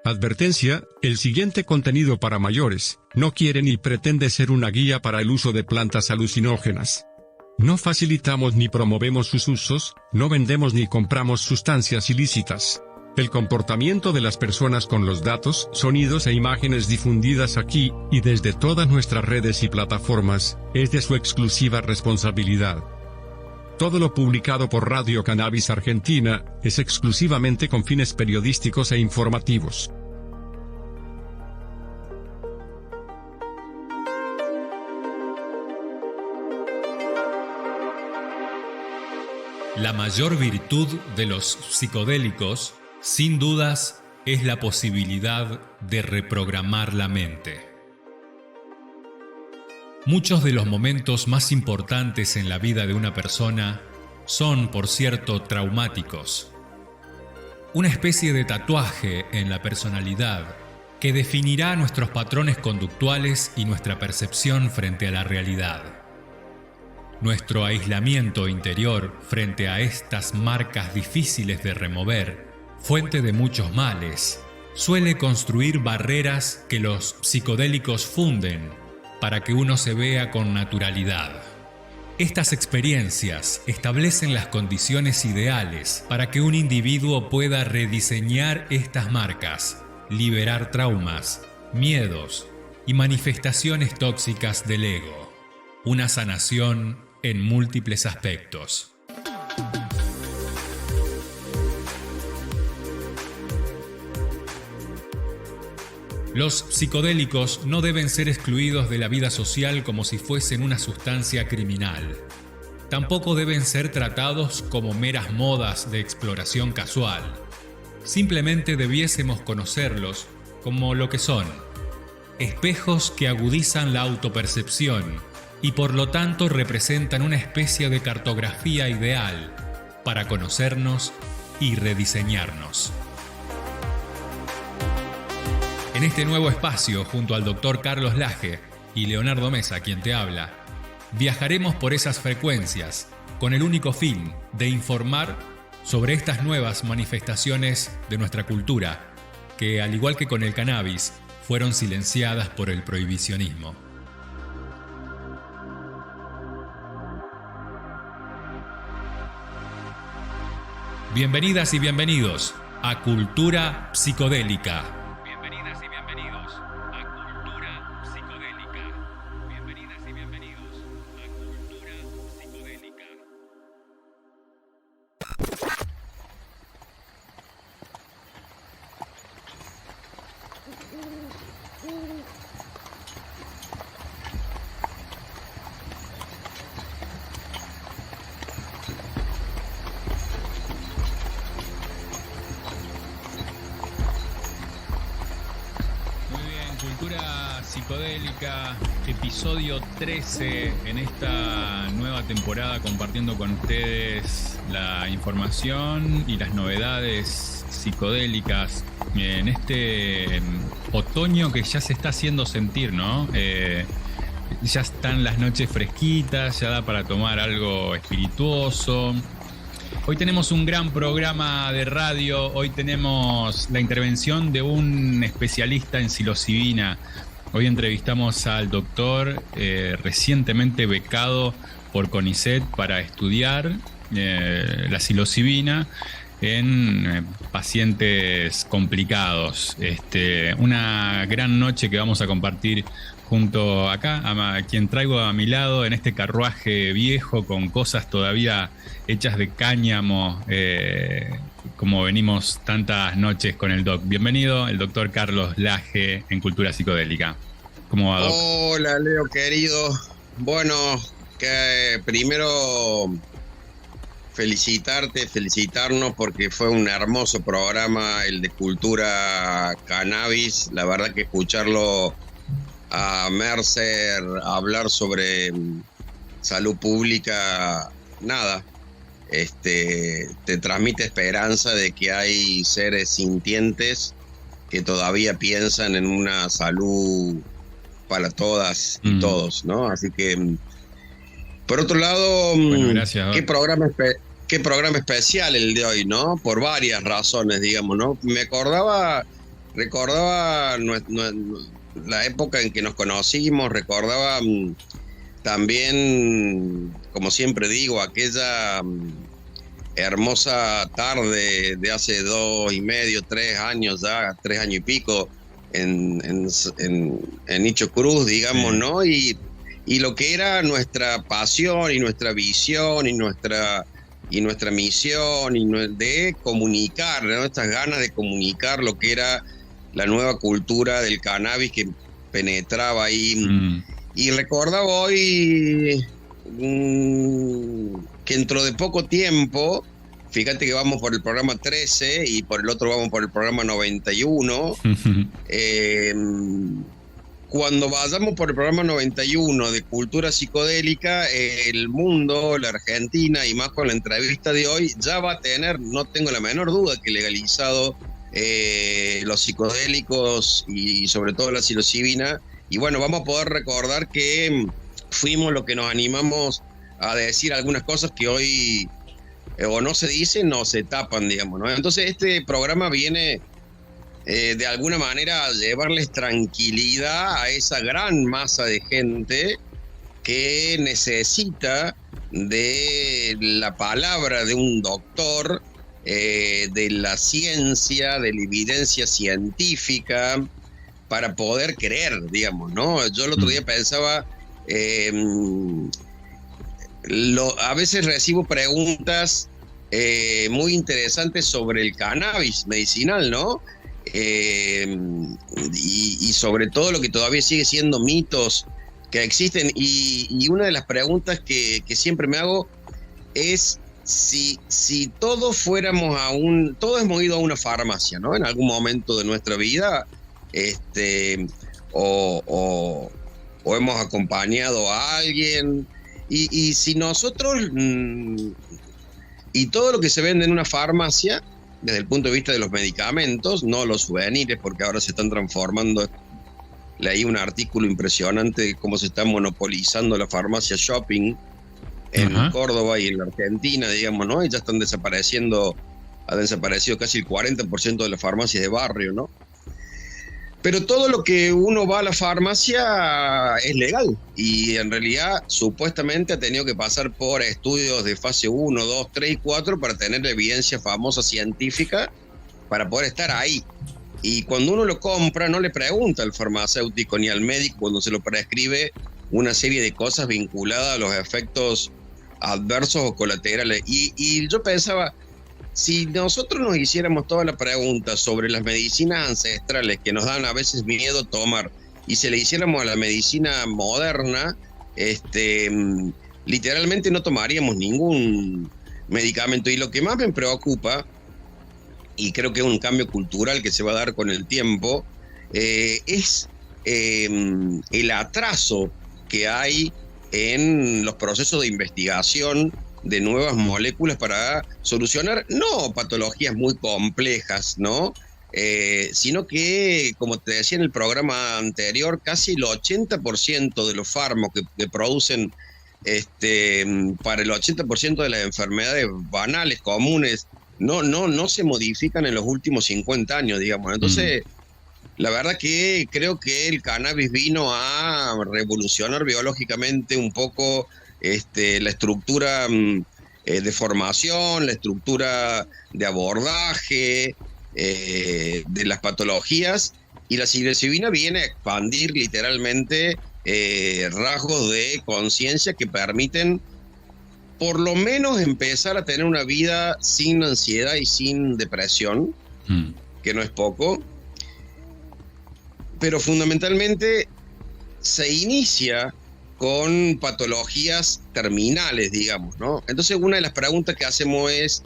Advertencia: el siguiente contenido para mayores no quiere ni pretende ser una guía para el uso de plantas alucinógenas. No facilitamos ni promovemos sus usos, no vendemos ni compramos sustancias ilícitas. El comportamiento de las personas con los datos, sonidos e imágenes difundidas aquí, y desde todas nuestras redes y plataformas, es de su exclusiva responsabilidad. Todo lo publicado por Radio Cannabis Argentina, es exclusivamente con fines periodísticos e informativos. La mayor virtud de los psicodélicos, sin dudas, es la posibilidad de reprogramar la mente. Muchos de los momentos más importantes en la vida de una persona son, por cierto, traumáticos. Una especie de tatuaje en la personalidad que definirá nuestros patrones conductuales y nuestra percepción frente a la realidad. Nuestro aislamiento interior frente a estas marcas difíciles de remover, fuente de muchos males, suele construir barreras que los psicodélicos funden para que uno se vea con naturalidad. Estas experiencias establecen las condiciones ideales para que un individuo pueda rediseñar estas marcas, liberar traumas, miedos y manifestaciones tóxicas del ego. Una sanación en múltiples aspectos. Los psicodélicos no deben ser excluidos de la vida social como si fuesen una sustancia criminal. Tampoco deben ser tratados como meras modas de exploración casual. Simplemente debiésemos conocerlos como lo que son: espejos que agudizan la autopercepción y por lo tanto representan una especie de cartografía ideal para conocernos y rediseñarnos. En este nuevo espacio, junto al Dr. Carlos Laje y Leonardo Mesa, quien te habla, viajaremos por esas frecuencias con el único fin de informar sobre estas nuevas manifestaciones de nuestra cultura, que, al igual que con el cannabis, fueron silenciadas por el prohibicionismo. Bienvenidas y bienvenidos a Cultura Psicodélica. Bienvenidas y bienvenidos a Cultura Psicodélica. Bienvenidas y bienvenidos a Cultura Psicodélica. Cultura Psicodélica, episodio 13 en esta nueva temporada, compartiendo con ustedes la información y las novedades psicodélicas en este otoño que ya se está haciendo sentir, ¿no? Ya están las noches fresquitas, ya da para tomar algo espirituoso. Hoy tenemos un gran programa de radio. Hoy tenemos la intervención de un especialista en psilocibina. Hoy entrevistamos al doctor recientemente becado por CONICET para estudiar la psilocibina en pacientes complicados. Una gran noche que vamos a compartir junto acá, a quien traigo a mi lado en este carruaje viejo con cosas todavía hechas de cáñamo, como venimos tantas noches con el doc. Bienvenido, el doctor Carlos Laje en Cultura Psicodélica. ¿Cómo va, doc? Hola, Leo, querido. Bueno, que primero felicitarnos porque fue un hermoso programa el de Cultura Cannabis. La verdad que escucharlo a Mercer hablar sobre salud pública, nada, te transmite esperanza de que hay seres sintientes que todavía piensan en una salud para todas y todos, ¿no? Así que, por otro lado, bueno, gracias, qué programa especial el de hoy, ¿no? Por varias razones, digamos, ¿no? Me acordaba recordaba la época en que nos conocimos, recordaba también, como siempre digo, aquella hermosa tarde de hace 2,5, 3 años ya, 3 años y pico, en Nicho Cruz, digamos, sí. ¿No? Y lo que era nuestra pasión y nuestra visión y nuestra misión de comunicar, ¿no? Estas ganas de comunicar lo que era la nueva cultura del cannabis que penetraba ahí. Y recordaba hoy que dentro de poco tiempo, fíjate que vamos por el programa 13 y por el otro vamos por el programa 91. Cuando vayamos por el programa 91 de cultura psicodélica, el mundo, la Argentina, y más con la entrevista de hoy, ya va a tener, no tengo la menor duda, que legalizado los psicodélicos y sobre todo la psilocibina. Y bueno, vamos a poder recordar que fuimos los que nos animamos a decir algunas cosas que hoy o no se dicen o se tapan, digamos, ¿no? Entonces este programa viene de alguna manera a llevarles tranquilidad a esa gran masa de gente que necesita de la palabra de un doctor, de la ciencia, de la evidencia científica, para poder creer, digamos, ¿no? Yo el otro día pensaba, a veces recibo preguntas muy interesantes sobre el cannabis medicinal, ¿no? Y sobre todo lo que todavía sigue siendo mitos que existen. Y una de las preguntas que siempre me hago es si todos fuéramos todos hemos ido a una farmacia, ¿no? En algún momento de nuestra vida, o hemos acompañado a alguien, y si nosotros y todo lo que se vende en una farmacia desde el punto de vista de los medicamentos, no los souvenirs, porque ahora se están transformando. Leí un artículo impresionante de cómo se está monopolizando la farmacia shopping en Córdoba y en la Argentina, digamos, ¿no? Y ya están desaparecido casi el 40% de las farmacias de barrio, ¿no? Pero todo lo que uno va a la farmacia es legal y en realidad supuestamente ha tenido que pasar por estudios de fase 1, 2, 3 y 4 para tener la evidencia famosa científica para poder estar ahí. Y cuando uno lo compra no le pregunta al farmacéutico ni al médico cuando se lo prescribe una serie de cosas vinculadas a los efectos adversos o colaterales. Y yo pensaba, si nosotros nos hiciéramos toda la pregunta sobre las medicinas ancestrales que nos dan a veces miedo tomar y se le hiciéramos a la medicina moderna, literalmente no tomaríamos ningún medicamento. Y lo que más me preocupa, y creo que es un cambio cultural que se va a dar con el tiempo, es el atraso que hay en los procesos de investigación de nuevas moléculas para solucionar, no patologías muy complejas, ¿no? Sino que, como te decía en el programa anterior, casi el 80% de los fármacos que producen para el 80% de las enfermedades banales, comunes, no se modifican en los últimos 50 años, digamos. Entonces, la verdad que creo que el cannabis vino a revolucionar biológicamente un poco la estructura de formación, la estructura de abordaje de las patologías, y la psilocibina viene a expandir literalmente rasgos de conciencia que permiten por lo menos empezar a tener una vida sin ansiedad y sin depresión, que no es poco, pero fundamentalmente se inicia con patologías terminales, digamos, ¿no? Entonces una de las preguntas que hacemos es,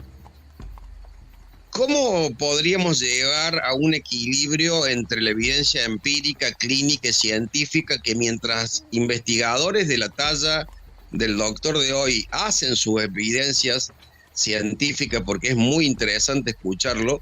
¿cómo podríamos llegar a un equilibrio entre la evidencia empírica, clínica y científica, que mientras investigadores de la talla del doctor de hoy hacen sus evidencias científicas, porque es muy interesante escucharlo,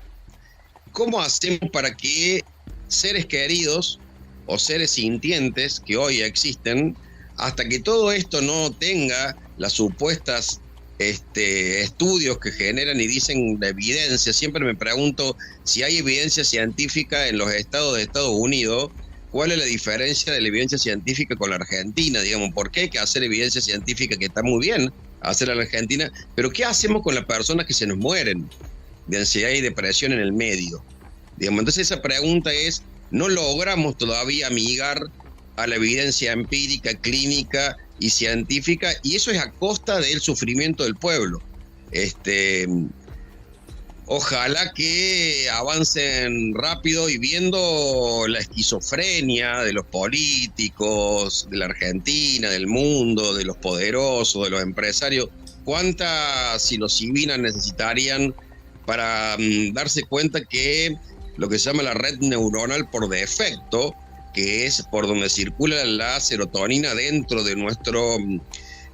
¿cómo hacemos para que seres queridos o seres sintientes que hoy existen, hasta que todo esto no tenga las supuestas estudios que generan y dicen de evidencia. Siempre me pregunto si hay evidencia científica en los estados de Estados Unidos. ¿Cuál es la diferencia de la evidencia científica con la Argentina? Digamos, ¿por qué hay que hacer evidencia científica, que está muy bien hacer en la Argentina? Pero ¿qué hacemos con las personas que se nos mueren de ansiedad y depresión en el medio? Digamos, entonces esa pregunta es, no logramos todavía amigar a la evidencia empírica, clínica y científica, y eso es a costa del sufrimiento del pueblo. Ojalá que avancen rápido y viendo la esquizofrenia de los políticos, de la Argentina, del mundo, de los poderosos, de los empresarios, cuánta psilocibina necesitarían para darse cuenta que lo que se llama la red neuronal por defecto, que es por donde circula la serotonina dentro de nuestro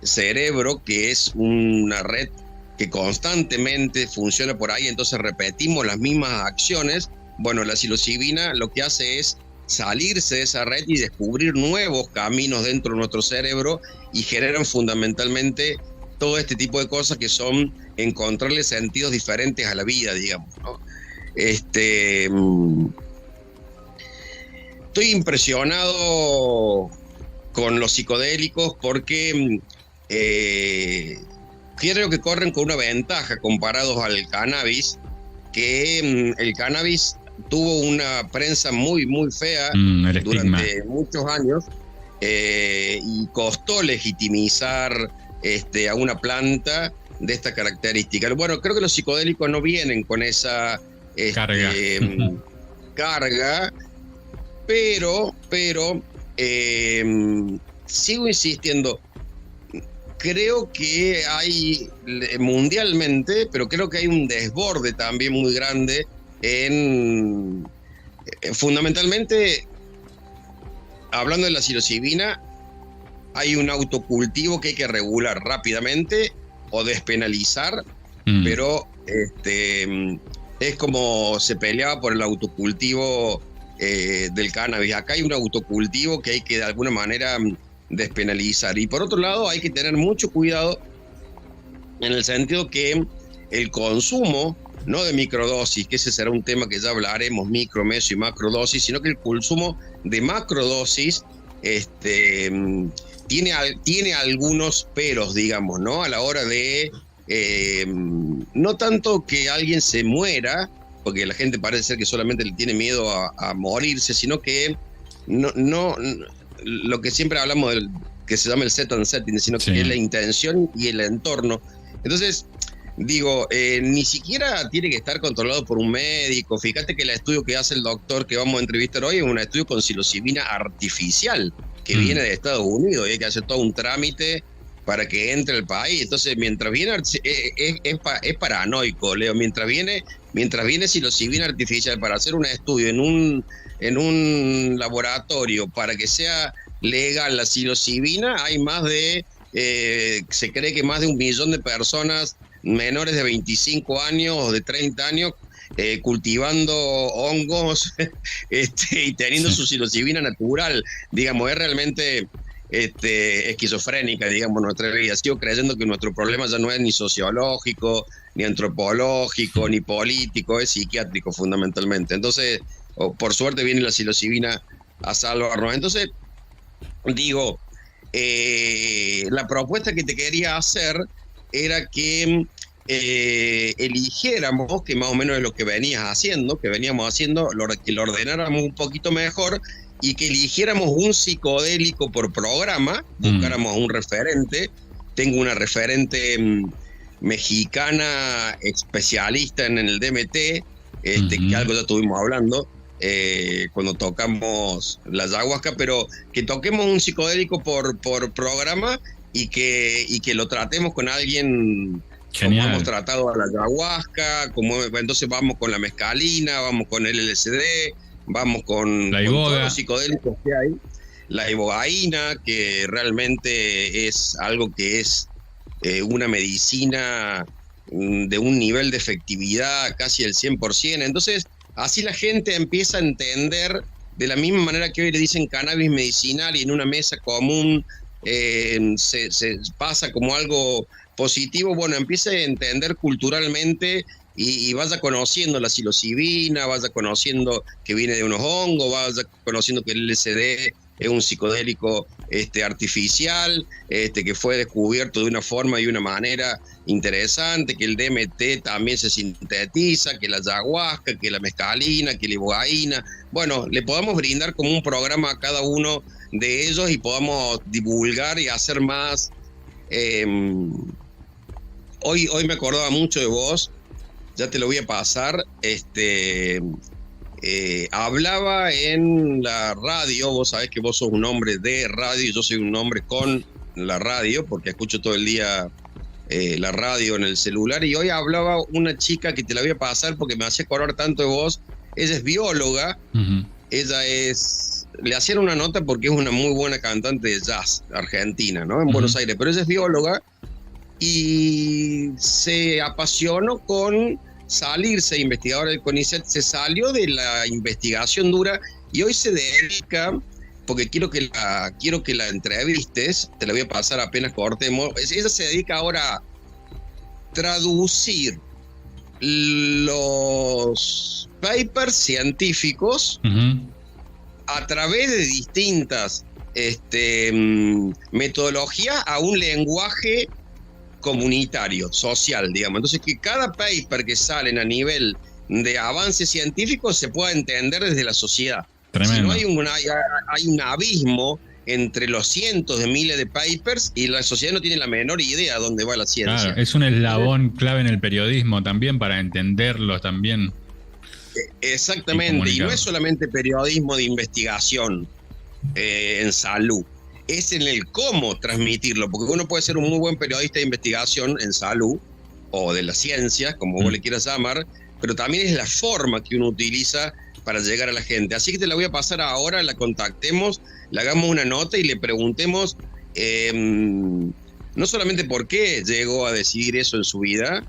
cerebro, que es una red que constantemente funciona por ahí, entonces repetimos las mismas acciones. Bueno, la psilocibina lo que hace es salirse de esa red y descubrir nuevos caminos dentro de nuestro cerebro, y generan fundamentalmente todo este tipo de cosas que son encontrarle sentidos diferentes a la vida, digamos, ¿no? Estoy impresionado con los psicodélicos porque creo que corren con una ventaja comparados al cannabis, que el cannabis tuvo una prensa muy, muy fea durante muchos años, y costó legitimizar a una planta de esta característica. Bueno, creo que los psicodélicos no vienen con esa carga, pero sigo insistiendo. Creo que hay mundialmente, pero creo que hay un desborde también muy grande en, fundamentalmente, hablando de la psilocibina, hay un autocultivo que hay que regular rápidamente o despenalizar, pero es como se peleaba por el autocultivo del cannabis. Acá hay un autocultivo que hay que de alguna manera despenalizar. Y por otro lado hay que tener mucho cuidado en el sentido que el consumo, no de microdosis, que ese será un tema que ya hablaremos, micro, meso y macrodosis, sino que el consumo de macrodosis tiene algunos peros, digamos, ¿no? A la hora de no tanto que alguien se muera, porque la gente parece ser que solamente le tiene miedo a morirse, sino que no lo que siempre hablamos que se llama el set and setting, sino que es la intención y el entorno. Entonces, digo, ni siquiera tiene que estar controlado por un médico. Fíjate que el estudio que hace el doctor que vamos a entrevistar hoy es un estudio con psilocibina artificial, que viene de Estados Unidos, y hay que hacer todo un trámite para que entre al país. Entonces, mientras viene, es paranoico, Leo, mientras viene psilocibina artificial para hacer un estudio en un laboratorio para que sea legal la psilocibina, hay más de, se cree que más de 1 millón de personas menores de 25 años o de 30 años cultivando hongos y teniendo su psilocibina natural. Digamos, es realmente esquizofrénica, digamos, nuestra vida. Sigo creyendo que nuestro problema ya no es ni sociológico, ni antropológico, ni político, es psiquiátrico fundamentalmente. Entonces, por suerte viene la psilocibina a salvarnos. Entonces, digo, la propuesta que te quería hacer era que eligiéramos, que más o menos es lo que veníamos haciendo, que lo ordenáramos un poquito mejor y que eligiéramos un psicodélico por programa, buscáramos un referente. Tengo una referente mexicana especialista en el DMT, que algo ya estuvimos hablando cuando tocamos la ayahuasca, pero que toquemos un psicodélico por programa y que lo tratemos con alguien. Genial. Como hemos tratado a la ayahuasca, entonces vamos con la mescalina, vamos con el LSD, vamos con todos los psicodélicos que hay, la ibogaína, que realmente es algo que es una medicina de un nivel de efectividad casi el 100%. Entonces, así la gente empieza a entender, de la misma manera que hoy le dicen cannabis medicinal y en una mesa común se pasa como algo positivo, bueno, empiece a entender culturalmente y vaya conociendo la psilocibina, vaya conociendo que viene de unos hongos, vaya conociendo que el LSD es un psicodélico artificial, que fue descubierto de una forma y una manera interesante, que el DMT también se sintetiza, que la ayahuasca, que la mescalina, que la ibogaína. Bueno, le podamos brindar como un programa a cada uno de ellos y podamos divulgar y hacer más. Hoy me acordaba mucho de vos, ya te lo voy a pasar. Hablaba en la radio, vos sabés que vos sos un hombre de radio, yo soy un hombre con la radio, porque escucho todo el día la radio en el celular, y hoy hablaba una chica que te la voy a pasar porque me hacía acordar tanto de vos. Ella es bióloga, le hacían una nota porque es una muy buena cantante de jazz argentina, ¿no? En Buenos Aires, pero ella es bióloga y se apasionó con salirse investigadora del CONICET, se salió de la investigación dura y hoy se dedica, porque quiero que la entrevistes, te la voy a pasar apenas cortemos. Ella se dedica ahora a traducir los papers científicos a través de distintas metodologías a un lenguaje comunitario, social, digamos. Entonces, que cada paper que salen a nivel de avance científico se pueda entender desde la sociedad. Tremendo. Si no, hay un abismo entre los cientos de miles de papers y la sociedad no tiene la menor idea de dónde va la ciencia. Claro, es un eslabón clave en el periodismo también, para entenderlo también. Exactamente, y no es solamente periodismo de investigación en salud, es en el cómo transmitirlo, porque uno puede ser un muy buen periodista de investigación en salud o de las ciencias, como vos le quieras llamar, pero también es la forma que uno utiliza para llegar a la gente. Así que te la voy a pasar ahora, la contactemos, le hagamos una nota y le preguntemos no solamente por qué llegó a decidir eso en su vida,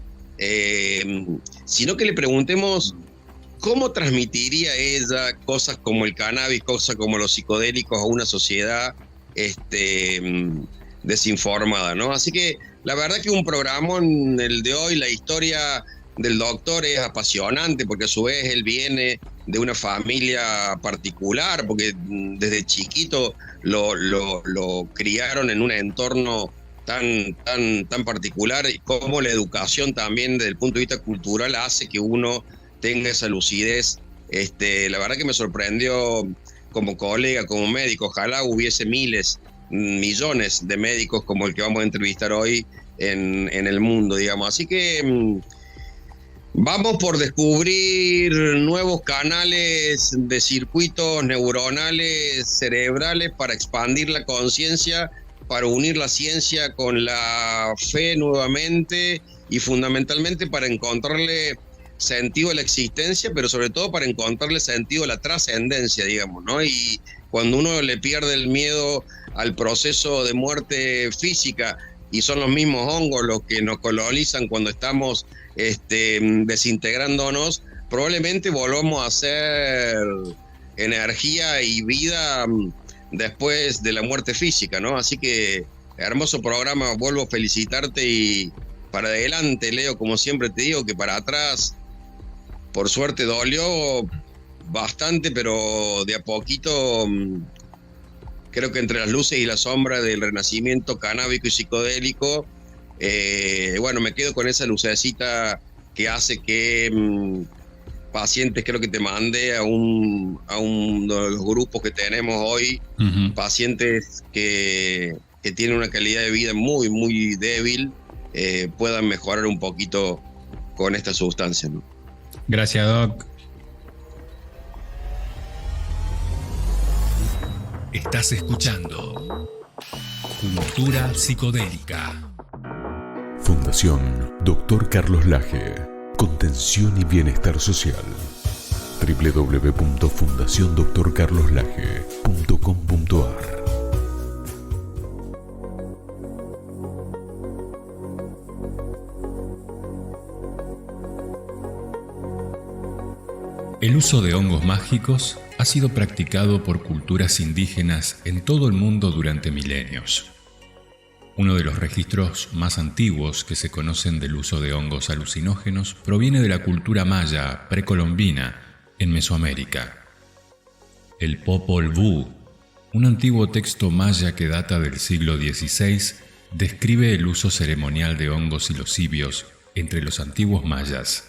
sino que le preguntemos cómo transmitiría ella cosas como el cannabis, cosas como los psicodélicos a una sociedad desinformada, ¿no? Así que la verdad que un programa en el de hoy, la historia del doctor es apasionante, porque a su vez él viene de una familia particular, porque desde chiquito lo criaron en un entorno tan particular, y cómo la educación también desde el punto de vista cultural hace que uno tenga esa lucidez. La verdad que me sorprendió como colega, como médico. Ojalá hubiese miles, millones de médicos como el que vamos a entrevistar hoy en el mundo, digamos. Así que vamos por descubrir nuevos canales de circuitos neuronales cerebrales para expandir la conciencia, para unir la ciencia con la fe nuevamente y fundamentalmente para encontrarle sentido a la existencia, pero sobre todo para encontrarle sentido a la trascendencia, digamos, ¿no? Y cuando uno le pierde el miedo al proceso de muerte física, y son los mismos hongos los que nos colonizan cuando estamos desintegrándonos, probablemente volvamos a ser energía y vida después de la muerte física, ¿no? Así que hermoso programa, vuelvo a felicitarte y para adelante, Leo, como siempre te digo, que para atrás por suerte dolió bastante, pero de a poquito creo que entre las luces y las sombras del renacimiento canábico y psicodélico, bueno, me quedo con esa lucecita que hace que pacientes, creo que te mandé a uno de los grupos que tenemos hoy, pacientes que tienen una calidad de vida muy, muy débil, puedan mejorar un poquito con esta sustancia, ¿no? Gracias, Doc. Estás escuchando Cultura Psicodélica. Fundación Dr. Carlos Laje. Contención y Bienestar Social. www.fundaciondoctorcarloslaje.com.ar. El uso de hongos mágicos ha sido practicado por culturas indígenas en todo el mundo durante milenios. Uno de los registros más antiguos que se conocen del uso de hongos alucinógenos proviene de la cultura maya precolombina en Mesoamérica. El Popol Vuh, un antiguo texto maya que data del siglo XVI, describe el uso ceremonial de hongos psilocibios entre los antiguos mayas.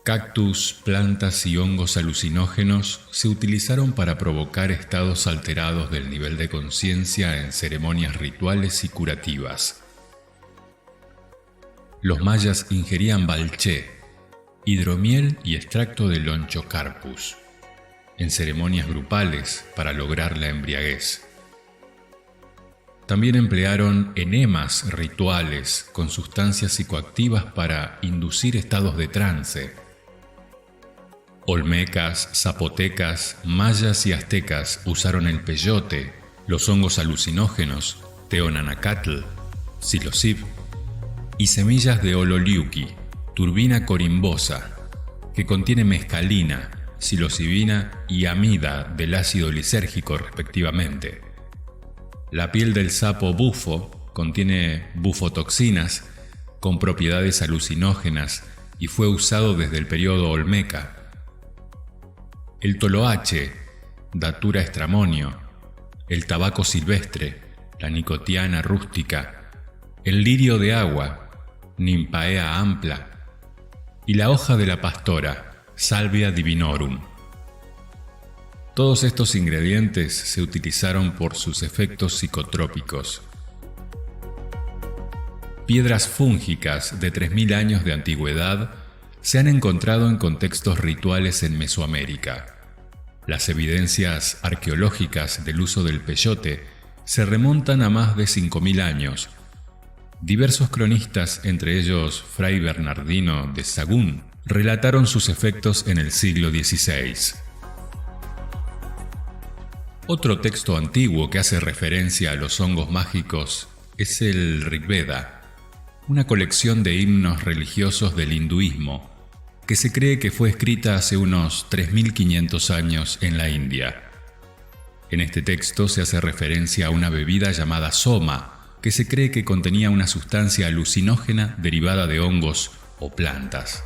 Cactus, plantas y hongos alucinógenos se utilizaron para provocar estados alterados del nivel de conciencia en ceremonias rituales y curativas. Los mayas ingerían balché, hidromiel y extracto de Lonchocarpus en ceremonias grupales para lograr la embriaguez. También emplearon enemas rituales con sustancias psicoactivas para inducir estados de trance. Olmecas, zapotecas, mayas y aztecas usaron el peyote, los hongos alucinógenos, teonanacatl, psilocib y semillas de ololiuqui, turbina corimbosa, que contiene mescalina, psilocibina y amida del ácido lisérgico respectivamente. La piel del sapo bufo contiene bufotoxinas con propiedades alucinógenas y fue usado desde el periodo olmeca. El toloache, Datura estramonio, el tabaco silvestre, la nicotiana rústica, el lirio de agua, Nymphaea ampla, y la hoja de la pastora, Salvia divinorum. Todos estos ingredientes se utilizaron por sus efectos psicotrópicos. Piedras fúngicas de 3000 años de antigüedad se han encontrado en contextos rituales en Mesoamérica. Las evidencias arqueológicas del uso del peyote se remontan a más de 5000 años. Diversos cronistas, entre ellos Fray Bernardino de Sahagún, relataron sus efectos en el siglo XVI. Otro texto antiguo que hace referencia a los hongos mágicos es el Rig Veda, una colección de himnos religiosos del hinduismo que se cree que fue escrita hace unos 3500 años en la India. En este texto se hace referencia a una bebida llamada soma, que se cree que contenía una sustancia alucinógena derivada de hongos o plantas.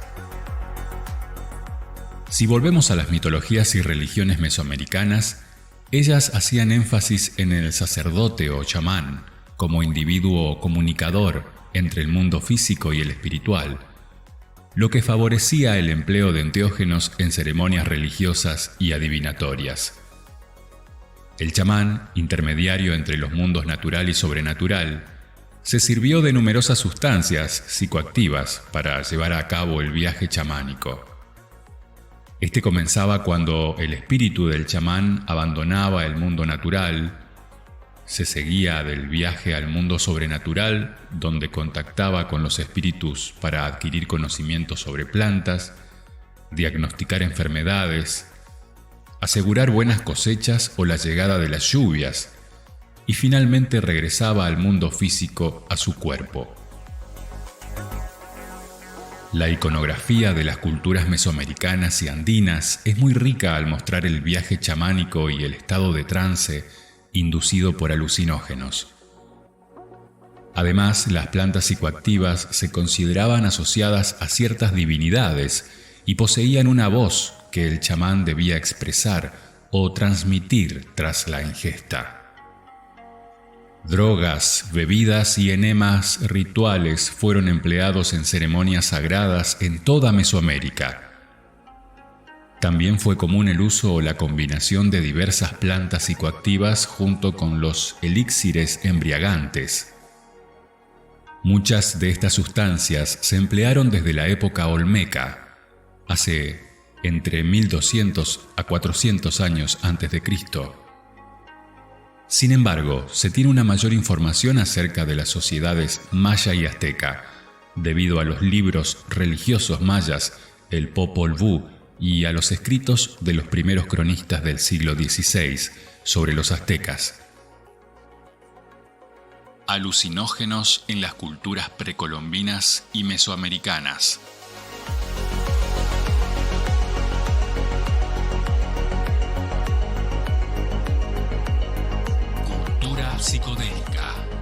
Si volvemos a las mitologías y religiones mesoamericanas, ellas hacían énfasis en el sacerdote o chamán como individuo comunicador entre el mundo físico y el espiritual, lo que favorecía el empleo de enteógenos en ceremonias religiosas y adivinatorias. El chamán, intermediario entre los mundos natural y sobrenatural, se sirvió de numerosas sustancias psicoactivas para llevar a cabo el viaje chamánico. Este comenzaba cuando el espíritu del chamán abandonaba el mundo natural, se seguía del viaje al mundo sobrenatural, donde contactaba con los espíritus para adquirir conocimientos sobre plantas, diagnosticar enfermedades, asegurar buenas cosechas o la llegada de las lluvias, y finalmente regresaba al mundo físico, a su cuerpo. La iconografía de las culturas mesoamericanas y andinas es muy rica al mostrar el viaje chamánico y el estado de trance inducido por alucinógenos. Además, las plantas psicoactivas se consideraban asociadas a ciertas divinidades y poseían una voz que el chamán debía expresar o transmitir tras la ingesta. Drogas, bebidas y enemas rituales fueron empleados en ceremonias sagradas en toda Mesoamérica. También fue común el uso o la combinación de diversas plantas psicoactivas junto con los elixires embriagantes. Muchas de estas sustancias se emplearon desde la época olmeca, hace entre 1200 a 400 años antes de Cristo. Sin embargo, se tiene una mayor información acerca de las sociedades maya y azteca, debido a los libros religiosos mayas, el Popol Vuh, y a los escritos de los primeros cronistas del siglo XVI sobre los aztecas. Alucinógenos en las culturas precolombinas y mesoamericanas. Cultura psicodélica.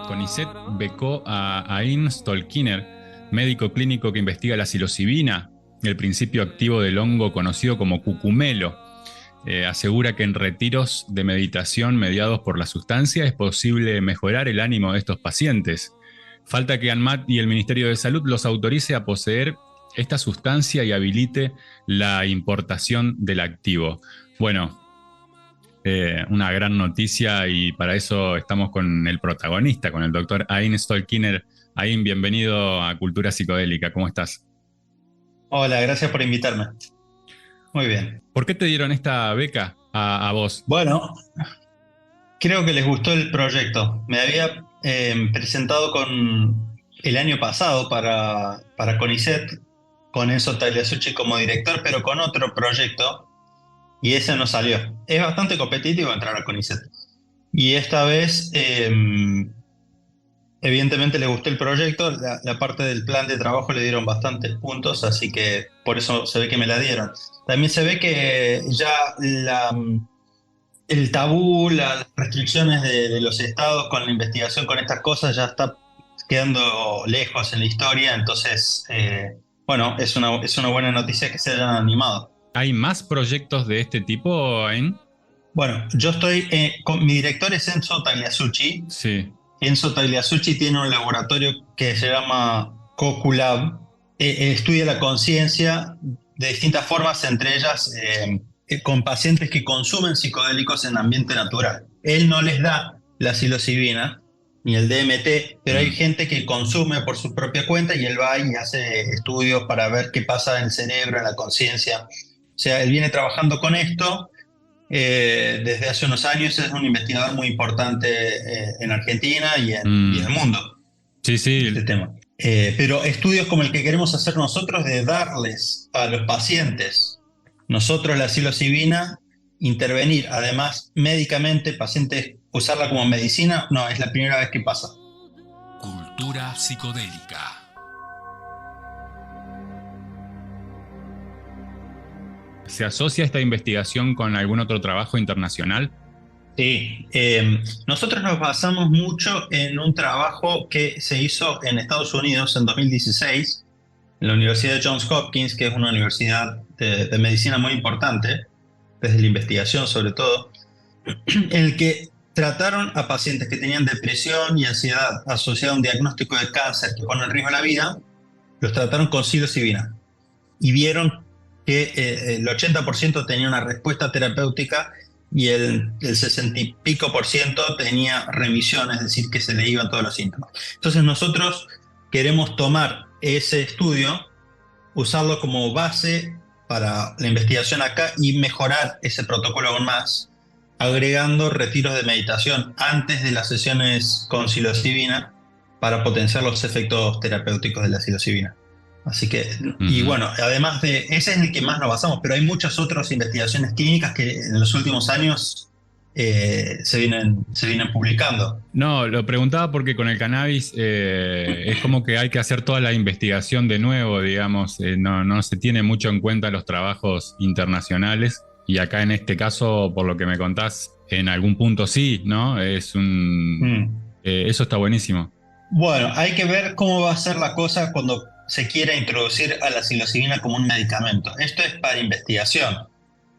CONICET becó a Ain Stolkiner, médico clínico que investiga la psilocibina, el principio activo del hongo conocido como cucumelo. Asegura que en retiros de meditación mediados por la sustancia es posible mejorar el ánimo de estos pacientes. Falta que ANMAT y el Ministerio de Salud los autorice a poseer esta sustancia y habilite la importación del activo. Bueno, una gran noticia, y para eso estamos con el protagonista, con el doctor Ain Stolkiner. Ain, bienvenido a Cultura Psicodélica. ¿Cómo estás? Hola, gracias por invitarme. Muy bien. ¿Por qué te dieron esta beca a vos? Bueno, creo que les gustó el proyecto. Me había presentado el año pasado para CONICET, con Enzo Tagliasucci como director, pero con otro proyecto, y ese no salió. Es bastante competitivo entrar a CONICET. Y esta vez, evidentemente les gustó el proyecto, la parte del plan de trabajo le dieron bastantes puntos, así que por eso se ve que me la dieron. También se ve que ya el tabú, las restricciones de los estados con la investigación con estas cosas ya está quedando lejos en la historia, entonces, bueno, es una buena noticia que se hayan animado. ¿Hay más proyectos de este tipo, Ain? Bueno, yo estoy, mi director es Enzo Tagliasucci. Sí. Enzo Tagliasucci tiene un laboratorio que se llama CocuLab. Estudia la conciencia de distintas formas, entre ellas con pacientes que consumen psicodélicos en ambiente natural. Él no les da la psilocibina ni el DMT, pero hay gente que consume por su propia cuenta y él va y hace estudios para ver qué pasa en el cerebro, en la conciencia. O sea, él viene trabajando con esto desde hace unos años. Es un investigador muy importante en Argentina y en el mundo. Sí, sí. Este tema. Pero estudios como el que queremos hacer nosotros, de darles a los pacientes nosotros la psilocibina, intervenir además médicamente, pacientes usarla como medicina, no, es la primera vez que pasa. Cultura psicodélica. ¿Se asocia esta investigación con algún otro trabajo internacional? Sí, nosotros nos basamos mucho en un trabajo que se hizo en Estados Unidos en 2016, en la Universidad de Johns Hopkins, que es una universidad de medicina muy importante, desde la investigación sobre todo, en el que trataron a pacientes que tenían depresión y ansiedad asociada a un diagnóstico de cáncer que pone en riesgo la vida, los trataron con psilocibina y vieron que el 80% tenía una respuesta terapéutica y el 60 y pico % tenía remisión, es decir, que se le iban todos los síntomas. Entonces nosotros queremos tomar ese estudio, usarlo como base para la investigación acá y mejorar ese protocolo aún más, agregando retiros de meditación antes de las sesiones con psilocibina para potenciar los efectos terapéuticos de la psilocibina. Así que, y bueno, además de ese es el que más nos basamos, pero hay muchas otras investigaciones clínicas que en los últimos años se vienen publicando. No, lo preguntaba porque con el cannabis es como que hay que hacer toda la investigación de nuevo, digamos, no se tiene mucho en cuenta los trabajos internacionales, y acá en este caso, por lo que me contás, en algún punto sí, ¿no? Eso está buenísimo. Bueno, hay que ver cómo va a ser la cosa cuando se quiera introducir a la psilocibina como un medicamento. Esto es para investigación.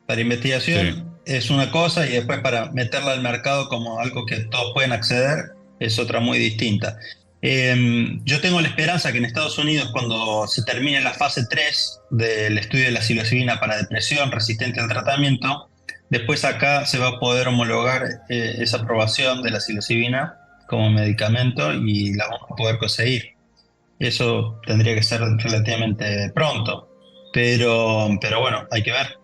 Para investigación sí. Es una cosa, y después para meterla al mercado como algo que todos pueden acceder es otra muy distinta. Yo tengo la esperanza que en Estados Unidos, cuando se termine la fase 3 del estudio de la psilocibina para depresión resistente al tratamiento, después acá se va a poder homologar esa aprobación de la psilocibina como medicamento y la vamos a poder conseguir. Eso tendría que ser relativamente pronto, pero bueno, hay que ver.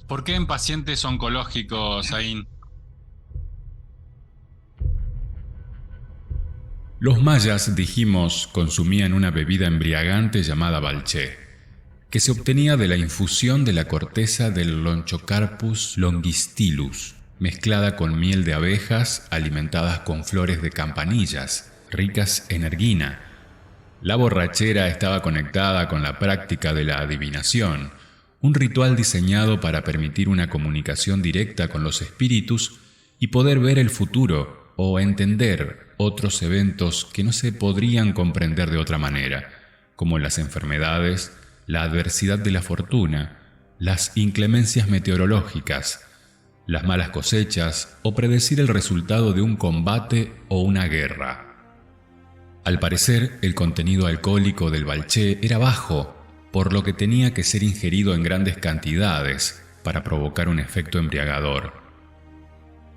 ¿Por qué en pacientes oncológicos, Ain? Los mayas, dijimos, consumían una bebida embriagante llamada balché, que se obtenía de la infusión de la corteza del Lonchocarpus longistylis, mezclada con miel de abejas alimentadas con flores de campanillas, ricas en erguina. La borrachera estaba conectada con la práctica de la adivinación, un ritual diseñado para permitir una comunicación directa con los espíritus y poder ver el futuro, o entender otros eventos que no se podrían comprender de otra manera, como las enfermedades, la adversidad de la fortuna, las inclemencias meteorológicas, las malas cosechas o predecir el resultado de un combate o una guerra. Al parecer, el contenido alcohólico del balché era bajo, por lo que tenía que ser ingerido en grandes cantidades para provocar un efecto embriagador.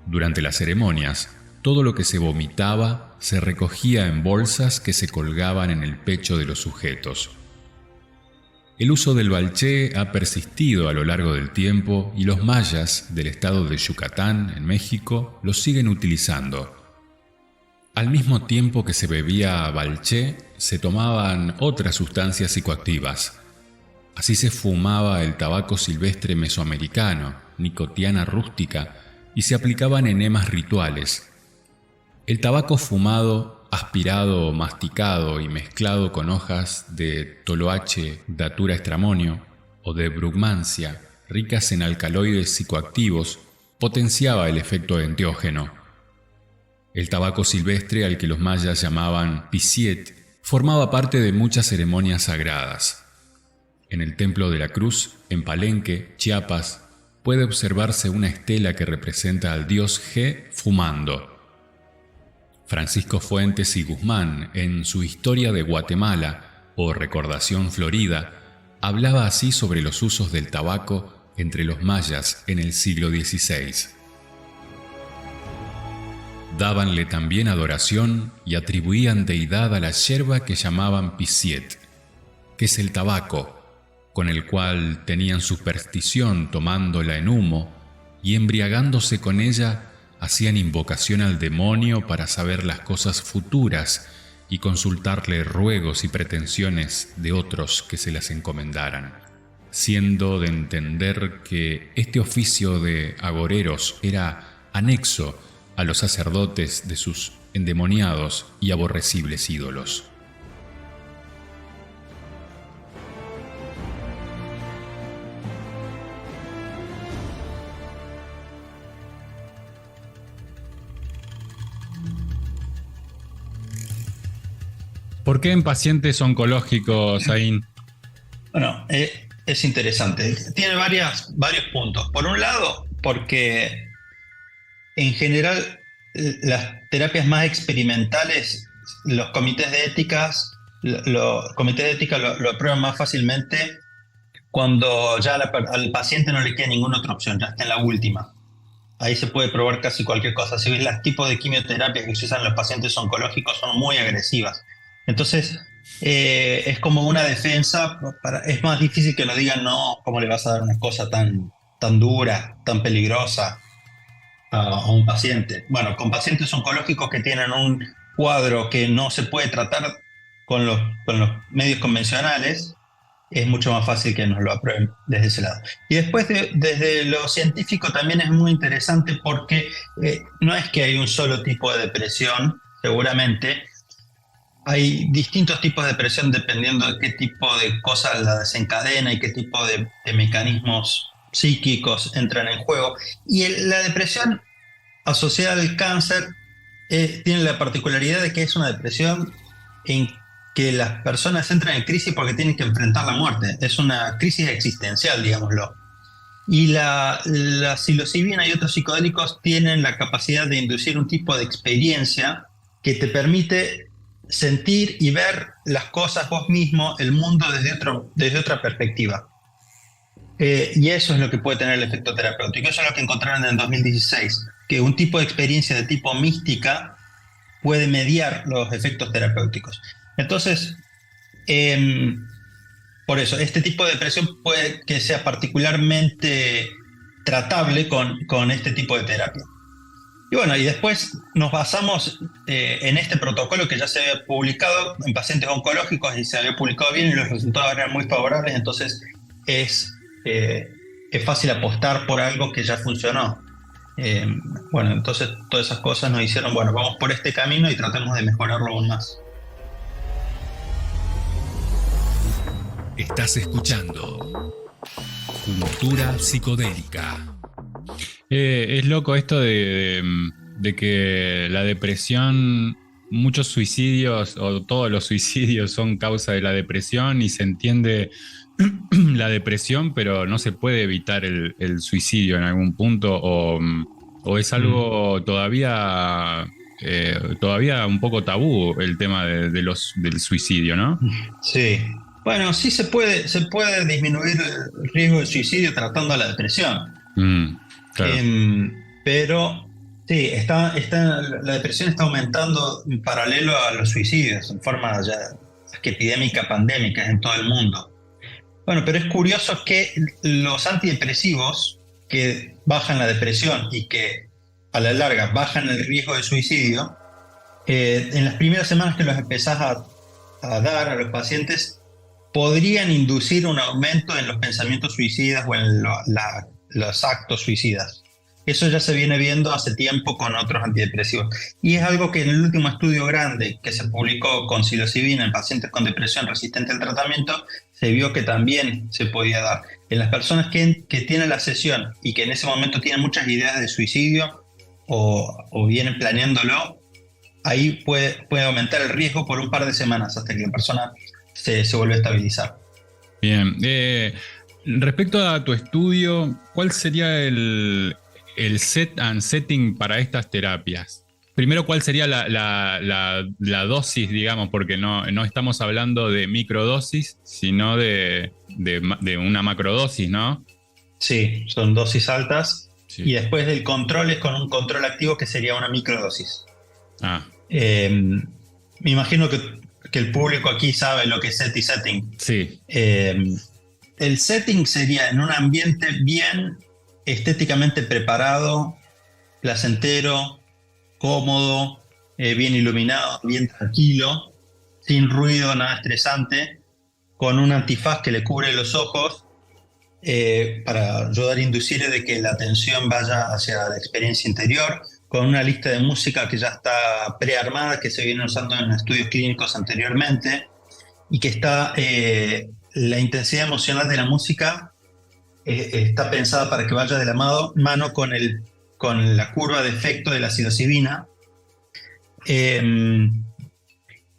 Durante las ceremonias, todo lo que se vomitaba se recogía en bolsas que se colgaban en el pecho de los sujetos. El uso del balché ha persistido a lo largo del tiempo y los mayas del estado de Yucatán, en México, lo siguen utilizando. Al mismo tiempo que se bebía balché, se tomaban otras sustancias psicoactivas. Así se fumaba el tabaco silvestre mesoamericano, Nicotiana rústica, y se aplicaban enemas rituales. El tabaco fumado, aspirado o masticado y mezclado con hojas de toloache, datura estramonio o de brugmancia, ricas en alcaloides psicoactivos, potenciaba el efecto enteógeno. El tabaco silvestre, al que los mayas llamaban pisiet, formaba parte de muchas ceremonias sagradas. En el Templo de la Cruz, en Palenque, Chiapas, puede observarse una estela que representa al dios Ge fumando. Francisco Fuentes y Guzmán, en su Historia de Guatemala o Recordación Florida, hablaba así sobre los usos del tabaco entre los mayas en el siglo XVI. Dábanle también adoración y atribuían deidad a la yerba que llamaban pisiet, que es el tabaco, con el cual tenían superstición tomándola en humo y embriagándose con ella hacían invocación al demonio para saber las cosas futuras y consultarle ruegos y pretensiones de otros que se las encomendaran, siendo de entender que este oficio de agoreros era anexo a los sacerdotes de sus endemoniados y aborrecibles ídolos. ¿Por qué en pacientes oncológicos, Zain? Bueno, es interesante. Tiene varios puntos. Por un lado, porque en general las terapias más experimentales, los comités de ética lo aprueban más fácilmente cuando ya al paciente no le queda ninguna otra opción, ya está en la última. Ahí se puede probar casi cualquier cosa. Si ves los tipos de quimioterapia que se usan en los pacientes oncológicos son muy agresivas. Entonces, es como una defensa. Es más difícil que nos digan, no, ¿cómo le vas a dar una cosa tan dura, tan peligrosa a un paciente? Bueno, con pacientes oncológicos que tienen un cuadro que no se puede tratar con los medios convencionales, es mucho más fácil que nos lo aprueben desde ese lado. Y después, desde lo científico también es muy interesante porque no es que hay un solo tipo de depresión, seguramente. Hay distintos tipos de depresión dependiendo de qué tipo de cosas la desencadena y qué tipo de mecanismos psíquicos entran en juego. Y la depresión asociada al cáncer tiene la particularidad de que es una depresión en que las personas entran en crisis porque tienen que enfrentar la muerte. Es una crisis existencial, digámoslo. Y la psilocibina y otros psicodélicos tienen la capacidad de inducir un tipo de experiencia que te permite sentir y ver las cosas vos mismo, el mundo desde otra perspectiva. Y eso es lo que puede tener el efecto terapéutico. Eso es lo que encontraron en 2016, que un tipo de experiencia de tipo mística puede mediar los efectos terapéuticos. Entonces, por eso, este tipo de depresión puede que sea particularmente tratable con este tipo de terapia. Y bueno, y después nos basamos en este protocolo que ya se había publicado en pacientes oncológicos y se había publicado bien y los resultados eran muy favorables, entonces es fácil apostar por algo que ya funcionó. Bueno, entonces todas esas cosas nos hicieron, bueno, vamos por este camino y tratemos de mejorarlo aún más. Estás escuchando Cultura Psicodélica. Es loco esto de de que la depresión, muchos suicidios o todos los suicidios son causa de la depresión y se entiende la depresión, pero no se puede evitar el suicidio en algún punto o es algo todavía un poco tabú el tema del suicidio, ¿no? Sí. Bueno, sí se puede disminuir el riesgo de suicidio tratando la depresión. Claro. Pero sí, la depresión está aumentando en paralelo a los suicidios, en forma ya epidémica, pandémica en todo el mundo. Bueno, pero es curioso que los antidepresivos que bajan la depresión y que a la larga bajan el riesgo de suicidio, en las primeras semanas que los empezás a dar a los pacientes, podrían inducir un aumento en los pensamientos suicidas o en los actos suicidas. Eso ya se viene viendo hace tiempo con otros antidepresivos. Y es algo que en el último estudio grande que se publicó con psilocibina en pacientes con depresión resistente al tratamiento, se vio que también se podía dar. En las personas que tienen la sesión y que en ese momento tienen muchas ideas de suicidio o vienen planeándolo, ahí puede aumentar el riesgo por un par de semanas hasta que la persona se vuelve a estabilizar. Bien. Respecto a tu estudio, ¿cuál sería el set and setting para estas terapias? Primero, ¿cuál sería la dosis, digamos? Porque no estamos hablando de microdosis, sino de una macrodosis, ¿no? Sí, son dosis altas. Sí. Y después el control es con un control activo que sería una microdosis. Me imagino que el público aquí sabe lo que es set y setting. Sí. El setting sería en un ambiente bien estéticamente preparado, placentero, cómodo, bien iluminado, bien tranquilo, sin ruido, nada estresante, con un antifaz que le cubre los ojos para ayudar a inducir de que la atención vaya hacia la experiencia interior, con una lista de música que ya está prearmada, que se viene usando en estudios clínicos anteriormente, y que está la intensidad emocional de la música está pensada para que vaya de la mano con la curva de efecto de la psilocibina,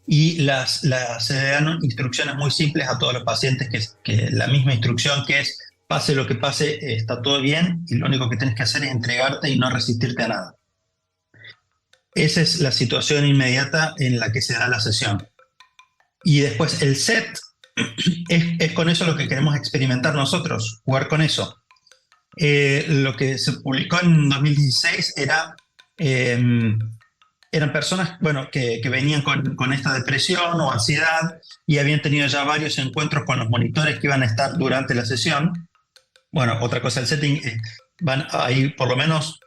y se dan instrucciones muy simples a todos los pacientes, que la misma instrucción que es: pase lo que pase, está todo bien, y lo único que tienes que hacer es entregarte y no resistirte a nada. Esa es la situación inmediata en la que se da la sesión. Y después el set es con eso lo que queremos experimentar nosotros, jugar con eso. Lo que se publicó en 2016 eran personas que venían con esta depresión o ansiedad y habían tenido ya varios encuentros con los monitores que iban a estar durante la sesión. Bueno, otra cosa del setting, por lo menos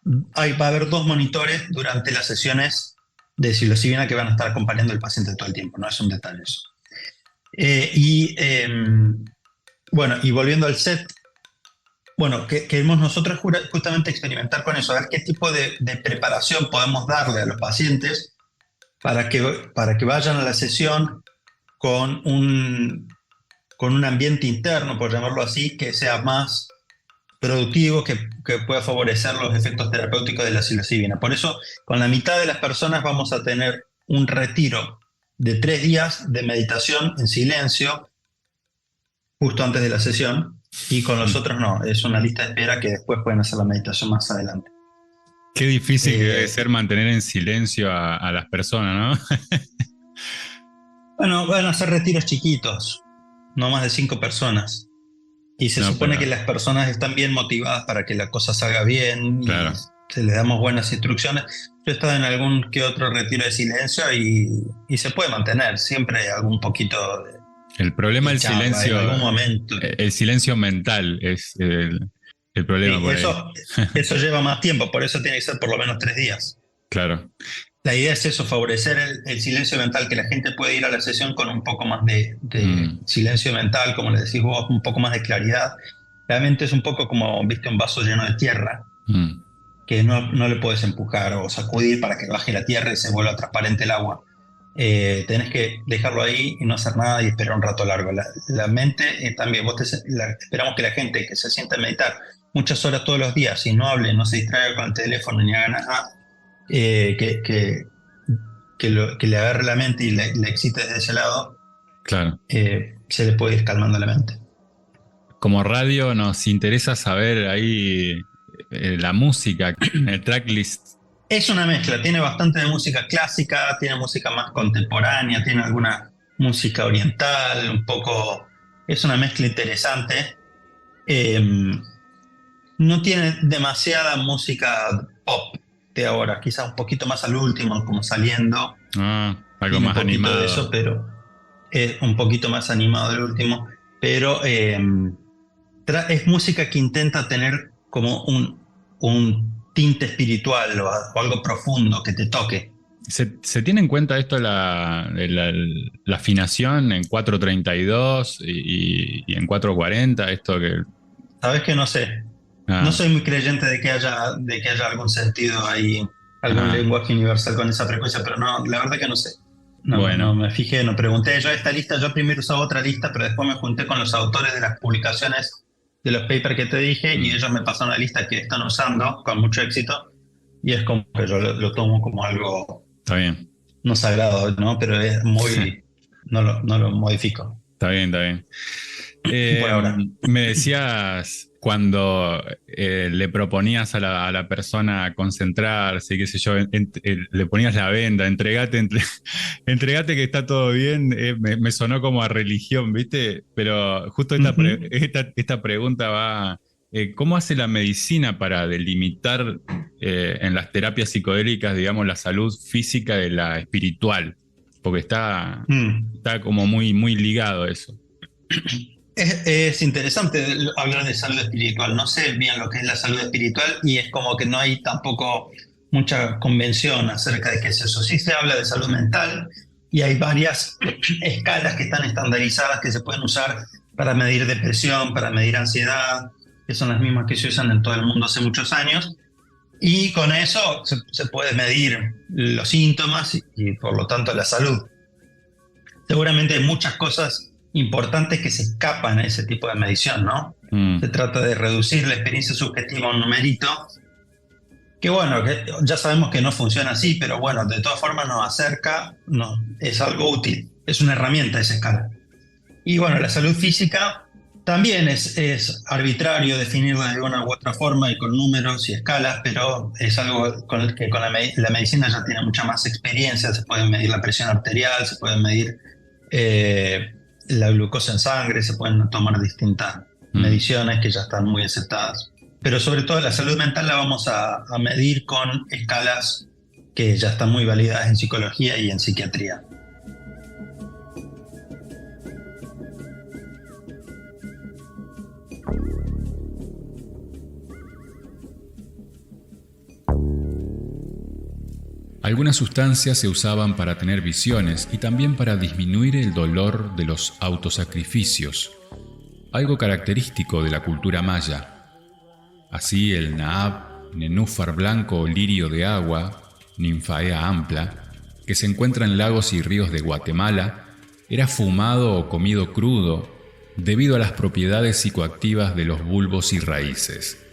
va a haber 2 monitores durante las sesiones de psilocibina que van a estar acompañando al paciente todo el tiempo, no es un detalle eso. Y volviendo al set, queremos nosotros justamente experimentar con eso, a ver qué tipo de preparación podemos darle a los pacientes para que vayan a la sesión con un ambiente interno, por llamarlo así, que sea más productivo, que pueda favorecer los efectos terapéuticos de la psilocibina. Por eso, con la mitad de las personas vamos a tener un retiro de 3 días de meditación en silencio justo antes de la sesión, y con los otros no, es una lista de espera que después pueden hacer la meditación más adelante. Qué difícil que debe ser mantener en silencio a las personas, ¿no? Bueno, van a hacer retiros chiquitos, no más de 5 personas. Y se supone que las personas están bien motivadas para que la cosa salga bien, claro. Y se les damos buenas instrucciones. Yo he estado en algún que otro retiro de silencio y se puede mantener, siempre hay algún poquito de... El problema del silencio, en algún momento. El silencio mental es el problema. Sí, por eso lleva más tiempo, por eso tiene que ser por lo menos 3 días. Claro. La idea es eso, favorecer el silencio mental, que la gente puede ir a la sesión con un poco más de silencio mental, como le decís vos, un poco más de claridad. Realmente es un poco como, viste, un vaso lleno de tierra, que no le puedes empujar o sacudir para que baje la tierra y se vuelva transparente el agua. Tenés que dejarlo ahí y no hacer nada y esperar un rato largo. La mente también, esperamos que la gente que se sienta a meditar muchas horas todos los días y no hable, no se distraiga con el teléfono ni haga nada, que le agarre la mente y le excite desde ese lado, Claro. se le puede ir calmando la mente. Como radio nos interesa saber ahí la música, el tracklist. Es una mezcla, tiene bastante de música clásica, tiene música más contemporánea, tiene alguna música oriental, un poco... Es una mezcla interesante. No tiene demasiada música pop de ahora, quizás un poquito más al último, como saliendo. Algo Tiene más un poquito animado. de eso, pero es un poquito más animado del último. Pero es música que intenta tener como un tinte espiritual o algo profundo que te toque. ¿Se tiene en cuenta esto la afinación en 432 y en 440? Esto que... Sabes que no sé. Ah, No soy muy creyente de que haya algún sentido ahí, algún Ajá. lenguaje universal con esa frecuencia, pero no, la verdad que no sé. Bueno. No me fijé, no pregunté. Yo primero usaba otra lista, pero después me junté con los autores de las publicaciones de los papers que te dije y ellos me pasaron la lista que están usando con mucho éxito y es como que yo lo tomo como algo Está bien, no sagrado, ¿no? Pero es muy... Sí. No lo modifico. está bien, está bien. Por ahora. Me decías cuando le proponías a la persona concentrarse, qué sé yo, le ponías la venda, entregate que está todo bien, me sonó como a religión, ¿viste? Pero justo esta pregunta va, ¿cómo hace la medicina para delimitar en las terapias psicodélicas, digamos, la salud física de la espiritual? Porque está como muy, muy ligado eso. Es interesante hablar de salud espiritual. No sé bien lo que es la salud espiritual y es como que no hay tampoco mucha convención acerca de qué es eso. Sí se habla de salud mental y hay varias escalas que están estandarizadas que se pueden usar para medir depresión, para medir ansiedad, que son las mismas que se usan en todo el mundo hace muchos años. Y con eso se puede medir los síntomas y por lo tanto la salud. Seguramente hay muchas cosas importantes que se escapan a ese tipo de medición, ¿no? Se trata de reducir la experiencia subjetiva a un numerito, que bueno, que ya sabemos que no funciona así, pero bueno, de todas formas nos acerca, es algo útil, es una herramienta esa escala. Y bueno, la salud física también es arbitrario definirla de una u otra forma y con números y escalas, pero es algo con el que con la medicina ya tiene mucha más experiencia. Se puede medir la presión arterial, se puede medir la glucosa en sangre, se pueden tomar distintas mediciones que ya están muy aceptadas. Pero sobre todo la salud mental la vamos a medir con escalas que ya están muy validadas en psicología y en psiquiatría. Algunas sustancias se usaban para tener visiones y también para disminuir el dolor de los autosacrificios, algo característico de la cultura maya. Así el naab, nenúfar blanco o lirio de agua, Nymphaea ampla, que se encuentra en lagos y ríos de Guatemala, era fumado o comido crudo debido a las propiedades psicoactivas de los bulbos y raíces.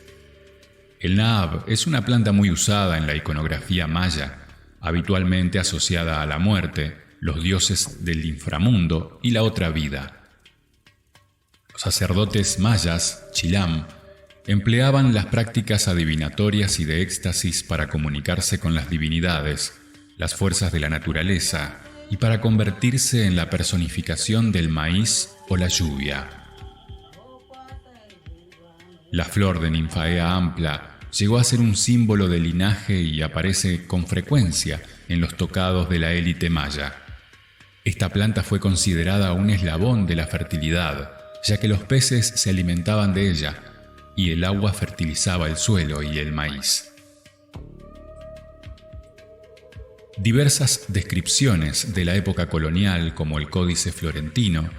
El naab es una planta muy usada en la iconografía maya, habitualmente asociada a la muerte, los dioses del inframundo y la otra vida. Los sacerdotes mayas, chilam, empleaban las prácticas adivinatorias y de éxtasis para comunicarse con las divinidades, las fuerzas de la naturaleza y para convertirse en la personificación del maíz o la lluvia. La flor de Nymphaea ampla llegó a ser un símbolo de linaje y aparece con frecuencia en los tocados de la élite maya. Esta planta fue considerada un eslabón de la fertilidad, ya que los peces se alimentaban de ella y el agua fertilizaba el suelo y el maíz. Diversas descripciones de la época colonial, como el Códice Florentino,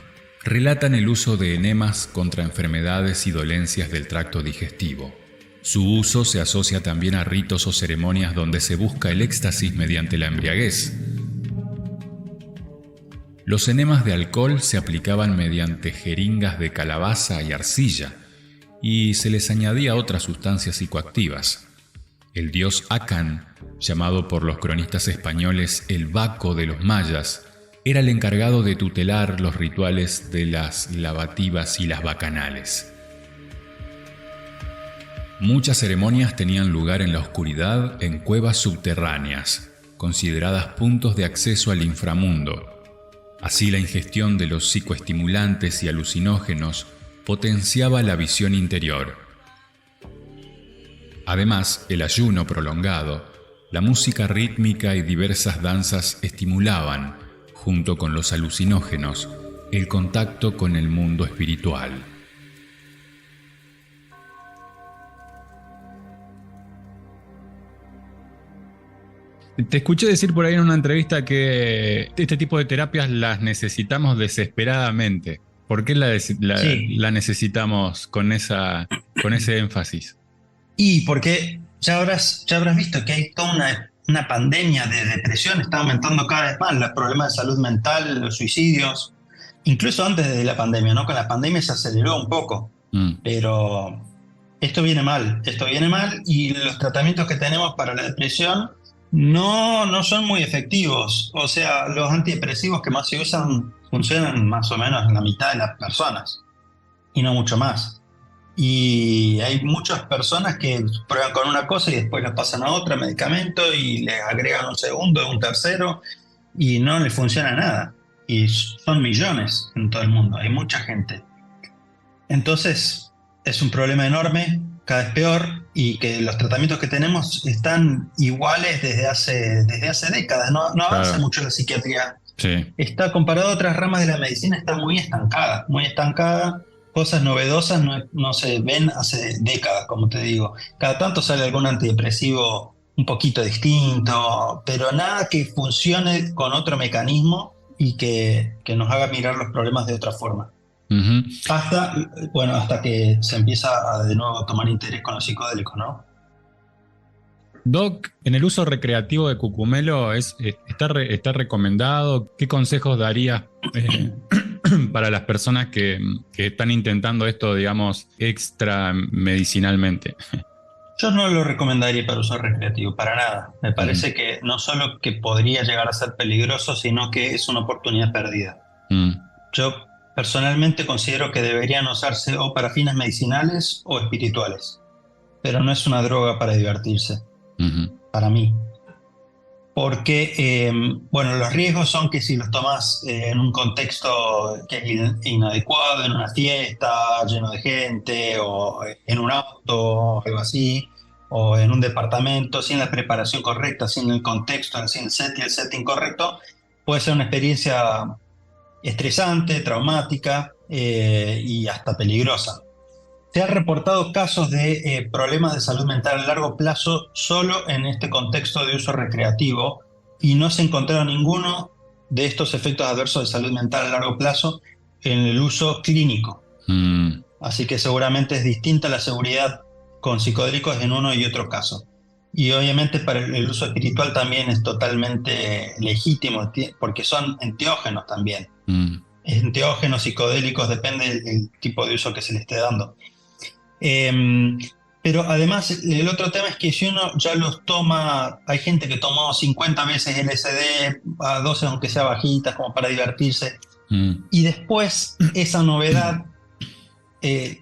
relatan el uso de enemas contra enfermedades y dolencias del tracto digestivo. Su uso se asocia también a ritos o ceremonias donde se busca el éxtasis mediante la embriaguez. Los enemas de alcohol se aplicaban mediante jeringas de calabaza y arcilla, y se les añadía otras sustancias psicoactivas. El dios Akan llamado por los cronistas españoles el Baco de los mayas, era el encargado de tutelar los rituales de las lavativas y las bacanales. Muchas ceremonias tenían lugar en la oscuridad en cuevas subterráneas, consideradas puntos de acceso al inframundo. Así la ingestión de los psicoestimulantes y alucinógenos potenciaba la visión interior. Además, el ayuno prolongado, la música rítmica y diversas danzas estimulaban, junto con los alucinógenos, el contacto con el mundo espiritual. Te escuché decir por ahí en una entrevista que este tipo de terapias las necesitamos desesperadamente. ¿Por qué la necesitamos con ese énfasis? Y porque ya habrás visto que hay toda una pandemia de depresión, está aumentando cada vez más los problemas de salud mental, los suicidios, incluso antes de la pandemia, ¿no? Con la pandemia se aceleró un poco, pero esto viene mal y los tratamientos que tenemos para la depresión no son muy efectivos. O sea, los antidepresivos que más se usan funcionan más o menos en la mitad de las personas y no mucho más. Y hay muchas personas que prueban con una cosa y después las pasan a otra medicamento y les agregan un segundo, un tercero y no les funciona nada. Y son millones en todo el mundo, hay mucha gente. Entonces es un problema enorme, cada vez peor, y que los tratamientos que tenemos están iguales desde hace décadas. No avanza mucho la psiquiatría. Sí. Está comparado a otras ramas de la medicina, está muy estancada. Cosas novedosas no se ven hace décadas, como te digo. Cada tanto sale algún antidepresivo un poquito distinto, pero nada que funcione con otro mecanismo y que nos haga mirar los problemas de otra forma. Uh-huh. Hasta que se empieza a de nuevo tomar interés con los psicodélicos, ¿no? Doc, en el uso recreativo de cucumelo está recomendado. ¿Qué consejos darías para las personas que están intentando esto, digamos, extra medicinalmente? Yo no lo recomendaría para uso recreativo, para nada. Me parece que no solo que podría llegar a ser peligroso, sino que es una oportunidad perdida. Yo personalmente considero que deberían usarse o para fines medicinales o espirituales, pero no es una droga para divertirse, para mí. Porque, los riesgos son que si los tomas en un contexto que es inadecuado, en una fiesta, lleno de gente, o en un auto, o algo así, o en un departamento, sin la preparación correcta, sin el contexto, sin el setting correcto, puede ser una experiencia estresante, traumática y hasta peligrosa. Se han reportado casos de problemas de salud mental a largo plazo solo en este contexto de uso recreativo y no se encontraron ninguno de estos efectos adversos de salud mental a largo plazo en el uso clínico. Así que seguramente es distinta la seguridad con psicodélicos en uno y otro caso. Y obviamente para el uso espiritual también es totalmente legítimo porque son enteógenos también. Enteógenos, psicodélicos, depende del tipo de uso que se le esté dando. Pero además el otro tema es que si uno ya los toma, hay gente que tomó 50 veces LSD, a dosis aunque sea bajitas, como para divertirse, y después esa novedad,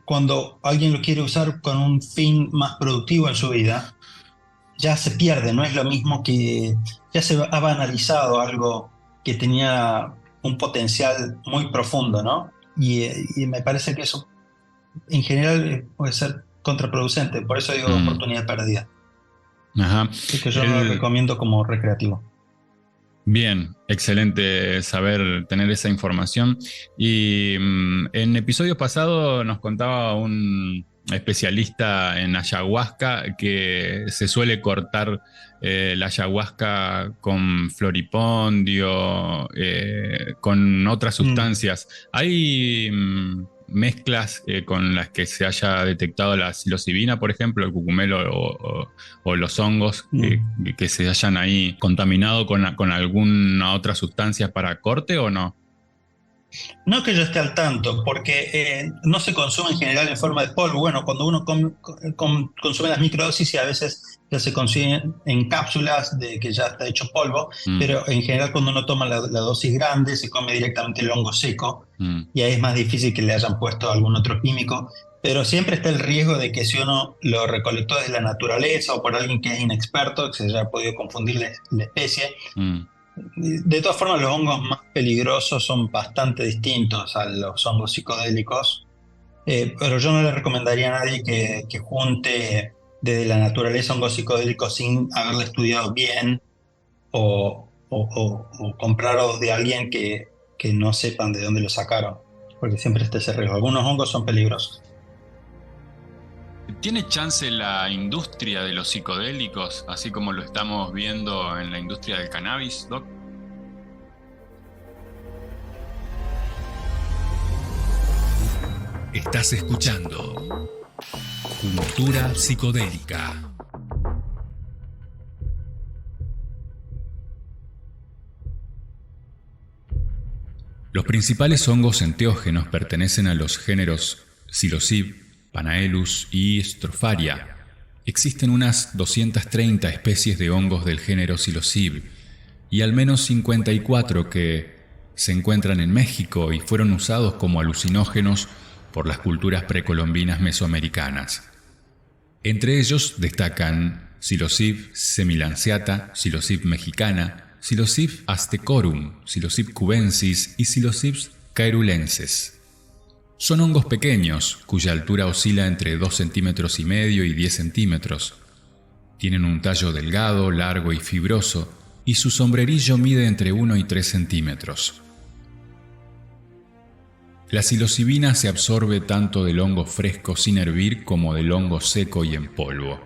cuando alguien lo quiere usar con un fin más productivo en su vida, ya se pierde, no es lo mismo que ya se ha banalizado algo que tenía un potencial muy profundo, ¿no? Y me parece que eso en general puede ser contraproducente, por eso digo oportunidad perdida. Ajá. Así que yo no lo recomiendo como recreativo. Bien, excelente saber tener esa información. Y en episodios pasados nos contaba un especialista en ayahuasca que se suele cortar la ayahuasca con floripondio, con otras sustancias. ¿Hay mezclas con las que se haya detectado la psilocibina, por ejemplo, el cucumelo o los hongos que se hayan ahí contaminado con alguna otra sustancia para corte o no? No que yo esté al tanto, porque no se consume en general en forma de polvo. Bueno, cuando uno consume las microdosis y a veces ya se consiguen en cápsulas de que ya está hecho polvo, pero en general cuando uno toma la dosis grande se come directamente el hongo seco y ahí es más difícil que le hayan puesto algún otro químico. Pero siempre está el riesgo de que si uno lo recolectó desde la naturaleza o por alguien que es inexperto, que se haya podido confundir la especie. De todas formas, los hongos más peligrosos son bastante distintos a los hongos psicodélicos, pero yo no le recomendaría a nadie que junte desde la naturaleza hongos psicodélicos sin haberlo estudiado bien o comprarlos de alguien que no sepan de dónde lo sacaron, porque siempre está ese riesgo. Algunos hongos son peligrosos. ¿Tiene chance la industria de los psicodélicos, así como lo estamos viendo en la industria del cannabis, Doc? Estás escuchando Cultura Psicodélica. Los principales hongos enteógenos pertenecen a los géneros Psilocybe, Panaeolus y Stropharia. Existen unas 230 especies de hongos del género Psilocybe y al menos 54 que se encuentran en México y fueron usados como alucinógenos por las culturas precolombinas mesoamericanas. Entre ellos destacan Psilocybe semilanceata, Psilocybe mexicana, Psilocybe aztecorum, Psilocybe cubensis y Psilocybe caerulensis. Son hongos pequeños, cuya altura oscila entre 2,5 centímetros y 10 centímetros. Tienen un tallo delgado, largo y fibroso, y su sombrerillo mide entre 1 y 3 centímetros. La psilocibina se absorbe tanto del hongo fresco sin hervir como del hongo seco y en polvo.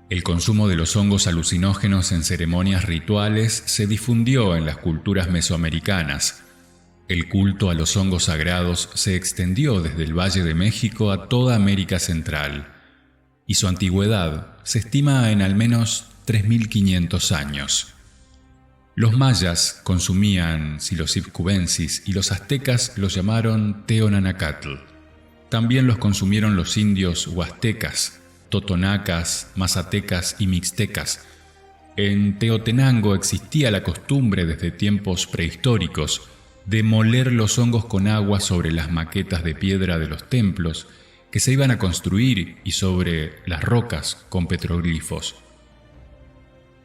El consumo de los hongos alucinógenos en ceremonias rituales se difundió en las culturas mesoamericanas. El culto a los hongos sagrados se extendió desde el Valle de México a toda América Central, y su antigüedad se estima en al menos 3.500 años. Los mayas consumían Psilocybe cubensis y los aztecas los llamaron Teonanacatl. También los consumieron los indios huastecas, totonacas, mazatecas y mixtecas. En Teotenango existía la costumbre desde tiempos prehistóricos de moler los hongos con agua sobre las maquetas de piedra de los templos que se iban a construir y sobre las rocas con petroglifos.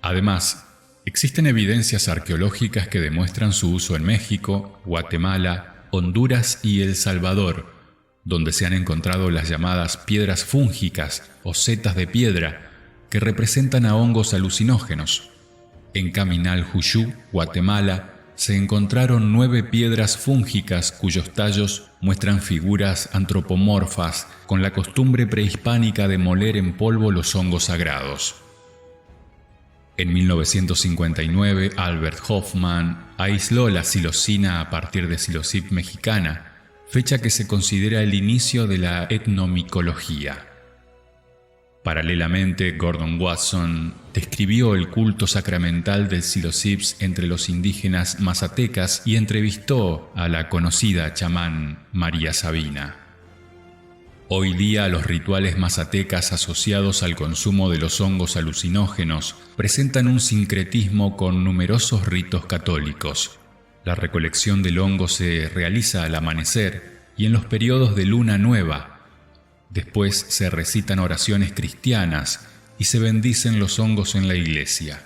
Además, existen evidencias arqueológicas que demuestran su uso en México, Guatemala, Honduras y El Salvador, donde se han encontrado las llamadas piedras fúngicas o setas de piedra que representan a hongos alucinógenos. En Caminal Huyú, Guatemala, se encontraron 9 piedras fúngicas cuyos tallos muestran figuras antropomorfas con la costumbre prehispánica de moler en polvo los hongos sagrados. En 1959, Albert Hoffman aisló la psilocina a partir de Psilocybe mexicana, fecha que se considera el inicio de la etnomicología. Paralelamente, Gordon Wasson describió el culto sacramental del Psilocybes entre los indígenas mazatecas y entrevistó a la conocida chamán María Sabina. Hoy día los rituales mazatecas asociados al consumo de los hongos alucinógenos presentan un sincretismo con numerosos ritos católicos. La recolección del hongo se realiza al amanecer y en los periodos de luna nueva. Después se recitan oraciones cristianas y se bendicen los hongos en la iglesia.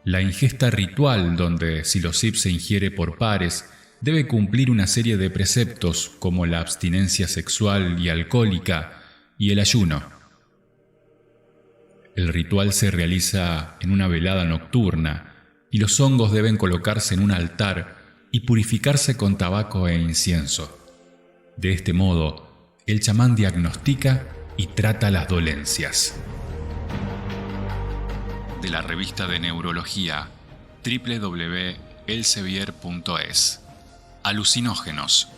La ingesta ritual, donde Psilocybe se ingiere por pares, debe cumplir una serie de preceptos como la abstinencia sexual y alcohólica y el ayuno. El ritual se realiza en una velada nocturna y los hongos deben colocarse en un altar y purificarse con tabaco e incienso. De este modo, el chamán diagnostica y trata las dolencias. De la revista de neurología www.elsevier.es. Alucinógenos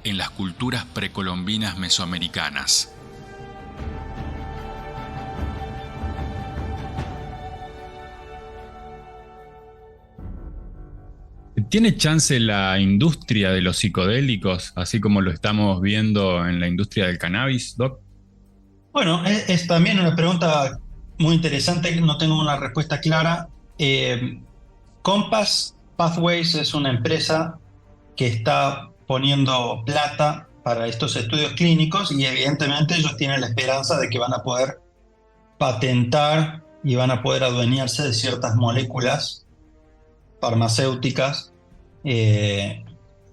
en las culturas precolombinas mesoamericanas. ¿Tiene chance la industria de los psicodélicos, así como lo estamos viendo en la industria del cannabis, Doc? Bueno, es también una pregunta muy interesante, no tengo una respuesta clara. Compass Pathways es una empresa que está poniendo plata para estos estudios clínicos y evidentemente ellos tienen la esperanza de que van a poder patentar y van a poder adueñarse de ciertas moléculas farmacéuticas que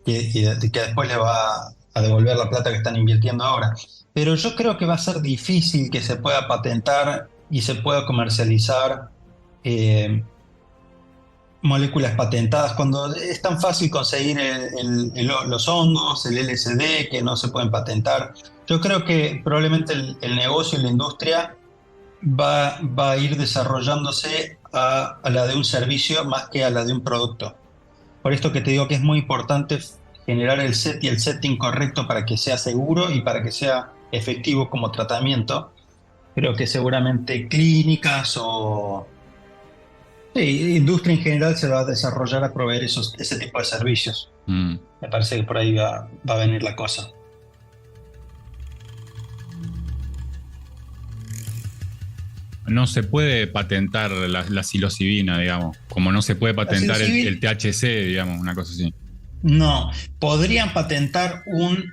después le va a devolver la plata que están invirtiendo ahora. Pero yo creo que va a ser difícil que se pueda patentar y se pueda comercializar moléculas patentadas cuando es tan fácil conseguir los hongos, el LSD, que no se pueden patentar. Yo creo que probablemente el negocio y la industria va a ir desarrollándose a la de un servicio más que a la de un producto. Por esto que te digo que es muy importante generar el set y el setting correcto para que sea seguro y para que sea efectivo como tratamiento. Creo que seguramente clínicas o industria en general se va a desarrollar a proveer ese tipo de servicios. Me parece que por ahí va a venir la cosa. No se puede patentar la psilocibina, digamos, como no se puede patentar el THC, digamos, una cosa así. No, podrían patentar un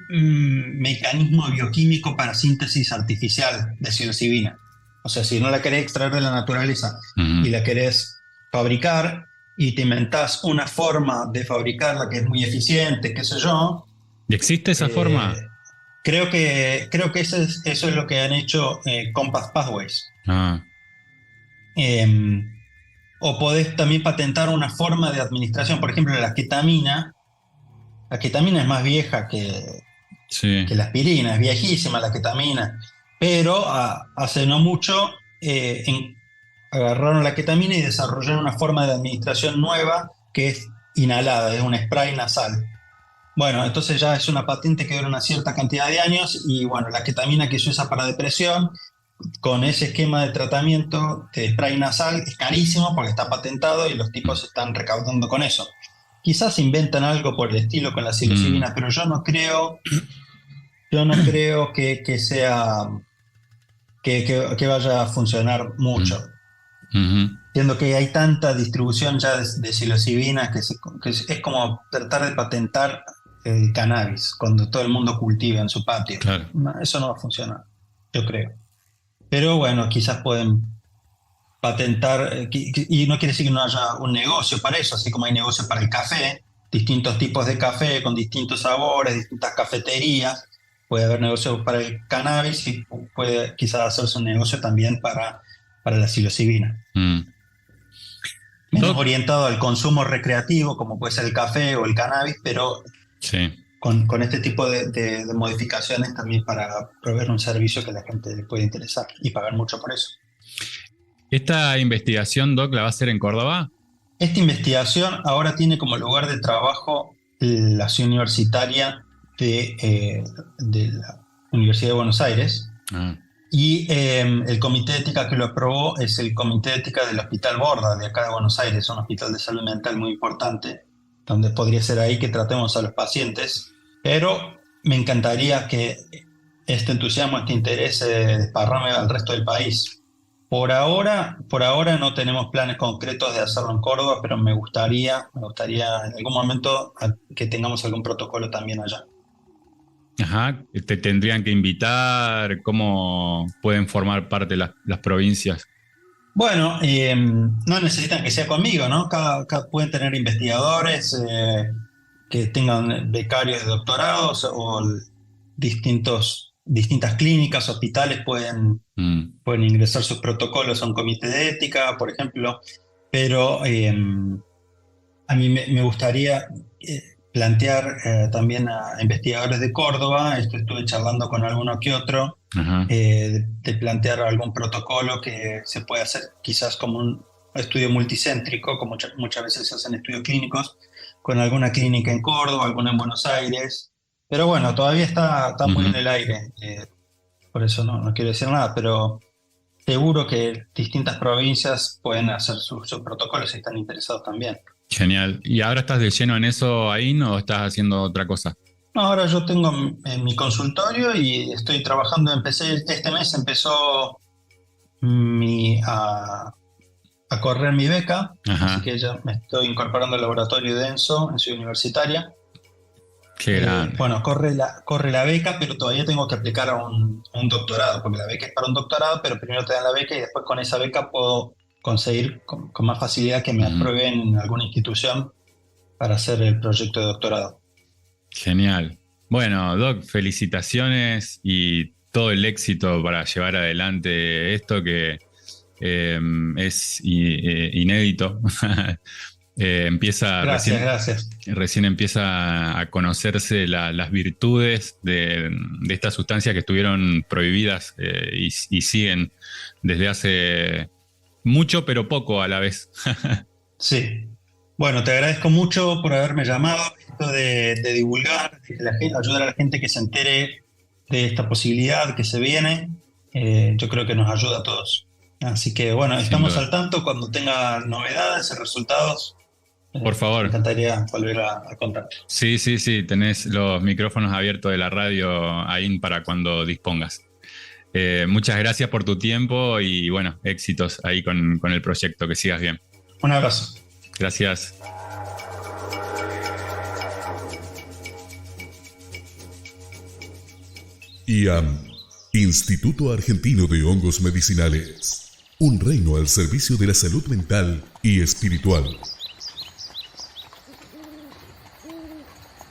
mecanismo bioquímico para síntesis artificial de psilocibina. O sea, si no la querés extraer de la naturaleza y la querés fabricar y te inventás una forma de fabricarla que es muy eficiente, qué sé yo. ¿Y existe esa forma? Creo que eso es lo que han hecho Compass Pathways. O podés también patentar una forma de administración. Por ejemplo, la ketamina. La ketamina es más vieja que la aspirina, es viejísima la ketamina. Pero hace no mucho agarraron la ketamina y desarrollaron una forma de administración nueva que es inhalada, es un spray nasal. Bueno, entonces ya es una patente que dura una cierta cantidad de años y bueno, la ketamina que se usa para depresión, con ese esquema de tratamiento de spray nasal es carísimo porque está patentado y los tipos están recaudando con eso. Quizás inventan algo por el estilo con la psilocibina, pero yo no creo que sea que vaya a funcionar mucho. Siendo que hay tanta distribución ya de psilocibina que es como tratar de patentar el cannabis cuando todo el mundo cultiva en su patio. Claro. No, eso no va a funcionar, yo creo. Pero bueno, quizás pueden patentar, y no quiere decir que no haya un negocio para eso, así como hay negocio para el café, distintos tipos de café con distintos sabores, distintas cafeterías, puede haber negocios para el cannabis y puede quizás hacerse un negocio también para la psilocibina. Menos orientado al consumo recreativo, como puede ser el café o el cannabis, pero con este tipo de modificaciones también para proveer un servicio que a la gente le puede interesar y pagar mucho por eso. ¿Esta investigación, Doc, la va a hacer en Córdoba? Esta investigación ahora tiene como lugar de trabajo la ciudad universitaria de la Universidad de Buenos Aires. Y el comité de ética que lo aprobó es el comité de ética del Hospital Borda de acá de Buenos Aires, un hospital de salud mental muy importante, donde podría ser ahí que tratemos a los pacientes. Pero me encantaría que este entusiasmo, este interés se desparrame al resto del país. Por ahora no tenemos planes concretos de hacerlo en Córdoba, pero me gustaría en algún momento que tengamos algún protocolo también allá. Ajá, te tendrían que invitar, ¿cómo pueden formar parte las provincias? Bueno, no necesitan que sea conmigo, ¿no? Pueden tener investigadores que tengan becarios de doctorados o distintas clínicas, hospitales pueden ingresar sus protocolos a un comité de ética, por ejemplo, pero a mí me gustaría plantear también a investigadores de Córdoba, estuve charlando con alguno que otro, de plantear algún protocolo que se puede hacer quizás como un estudio multicéntrico, como muchas veces se hacen estudios clínicos, con alguna clínica en Córdoba, alguna en Buenos Aires. Pero bueno, todavía está muy en el aire, por eso no quiero decir nada, pero seguro que distintas provincias pueden hacer sus protocolos si están interesados también. Genial. ¿Y ahora estás de lleno en eso, Ain, o estás haciendo otra cosa? No, ahora yo tengo mi consultorio y estoy trabajando, este mes empezó a correr mi beca, Ajá. así que ya me estoy incorporando al laboratorio de ENSO en Ciudad Universitaria. Qué grande. Bueno, corre la beca, pero todavía tengo que aplicar a un doctorado, porque la beca es para un doctorado, pero primero te dan la beca y después con esa beca puedo conseguir con más facilidad que me aprueben en alguna institución para hacer el proyecto de doctorado. Genial. Bueno, Doc, felicitaciones y todo el éxito para llevar adelante esto que es inédito. Gracias. Recién empieza a conocerse las virtudes de estas sustancias que estuvieron prohibidas y siguen desde hace mucho, pero poco a la vez. Sí. Bueno, te agradezco mucho por haberme llamado, esto de divulgar, ayudar a la gente que se entere de esta posibilidad que se viene. Yo creo que nos ayuda a todos. Así que bueno, estamos al tanto cuando tenga novedades y resultados. Por favor. Me encantaría volver a contar. Sí, tenés los micrófonos abiertos de la radio ahí para cuando dispongas. Muchas gracias por tu tiempo y bueno, éxitos ahí con el proyecto, que sigas bien. Un abrazo. Gracias. IAM, Instituto Argentino de Hongos Medicinales. Un reino al servicio de la salud mental y espiritual.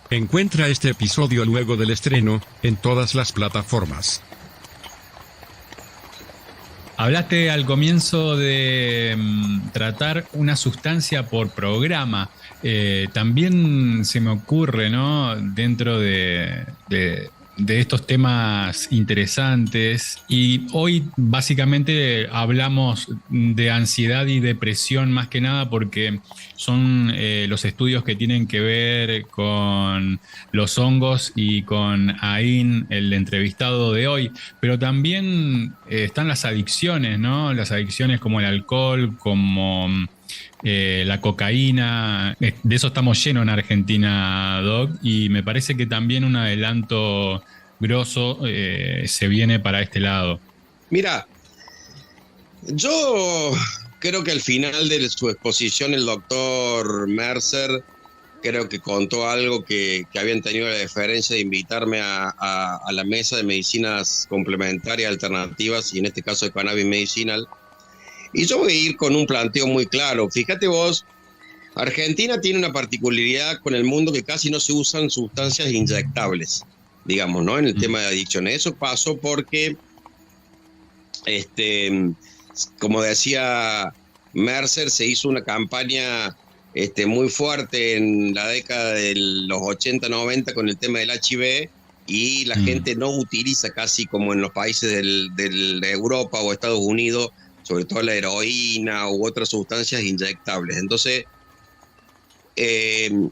Encuentra este episodio luego del estreno, en todas las plataformas. Hablaste al comienzo de tratar una sustancia por programa. También se me ocurre, ¿no? Dentro de estos temas interesantes, y hoy básicamente hablamos de ansiedad y depresión más que nada porque son los estudios que tienen que ver con los hongos y con Ain, el entrevistado de hoy, pero también están las adicciones, ¿no? Las adicciones como el alcohol, como la cocaína. De eso estamos llenos en Argentina, Doc, y me parece que también un adelanto grosso se viene para este lado. Mira, yo creo que al final de su exposición el doctor Mercer creo que contó algo que habían tenido la deferencia de invitarme a la mesa de medicinas complementarias alternativas, y en este caso de cannabis medicinal. Y yo voy a ir con un planteo muy claro. Fíjate vos, Argentina tiene una particularidad con el mundo que casi no se usan sustancias inyectables, digamos, ¿no? En el tema de adicciones. Eso pasó porque, como decía Mercer, se hizo una campaña muy fuerte en la década de los 80, 90 con el tema del HIV, y la gente no utiliza casi como en los países de Europa o Estados Unidos, sobre todo la heroína u otras sustancias inyectables. Entonces,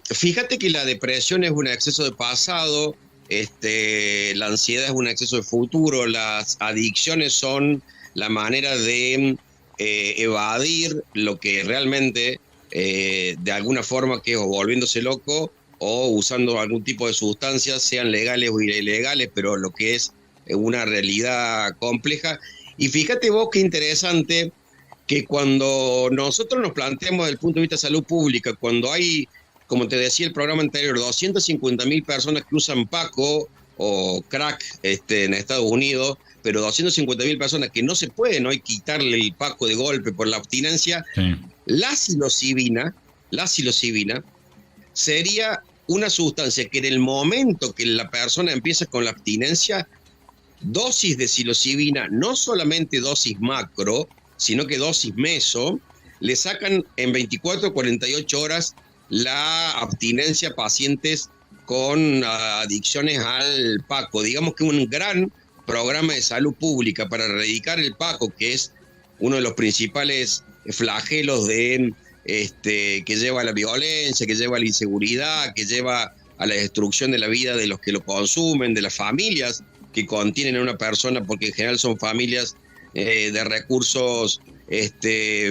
fíjate que la depresión es un exceso de pasado, la ansiedad es un exceso de futuro, las adicciones son la manera de evadir lo que realmente, de alguna forma, que es o volviéndose loco o usando algún tipo de sustancias, sean legales o ilegales, pero lo que es una realidad compleja. Y fíjate vos qué interesante que cuando nosotros nos planteamos desde el punto de vista de salud pública, cuando hay, como te decía el programa anterior, 250.000 personas que usan Paco o crack en Estados Unidos, pero 250.000 personas que no se pueden hoy quitarle el Paco de golpe por la abstinencia, sí. La psilocibina sería una sustancia que en el momento que la persona empieza con la abstinencia, dosis de psilocibina, no solamente dosis macro, sino que dosis meso, le sacan en 24 o 48 horas la abstinencia a pacientes con adicciones al Paco. Digamos que un gran programa de salud pública para erradicar el Paco, que es uno de los principales flagelos que lleva a la violencia, que lleva a la inseguridad, que lleva a la destrucción de la vida de los que lo consumen, de las familias que contienen a una persona, porque en general son familias de recursos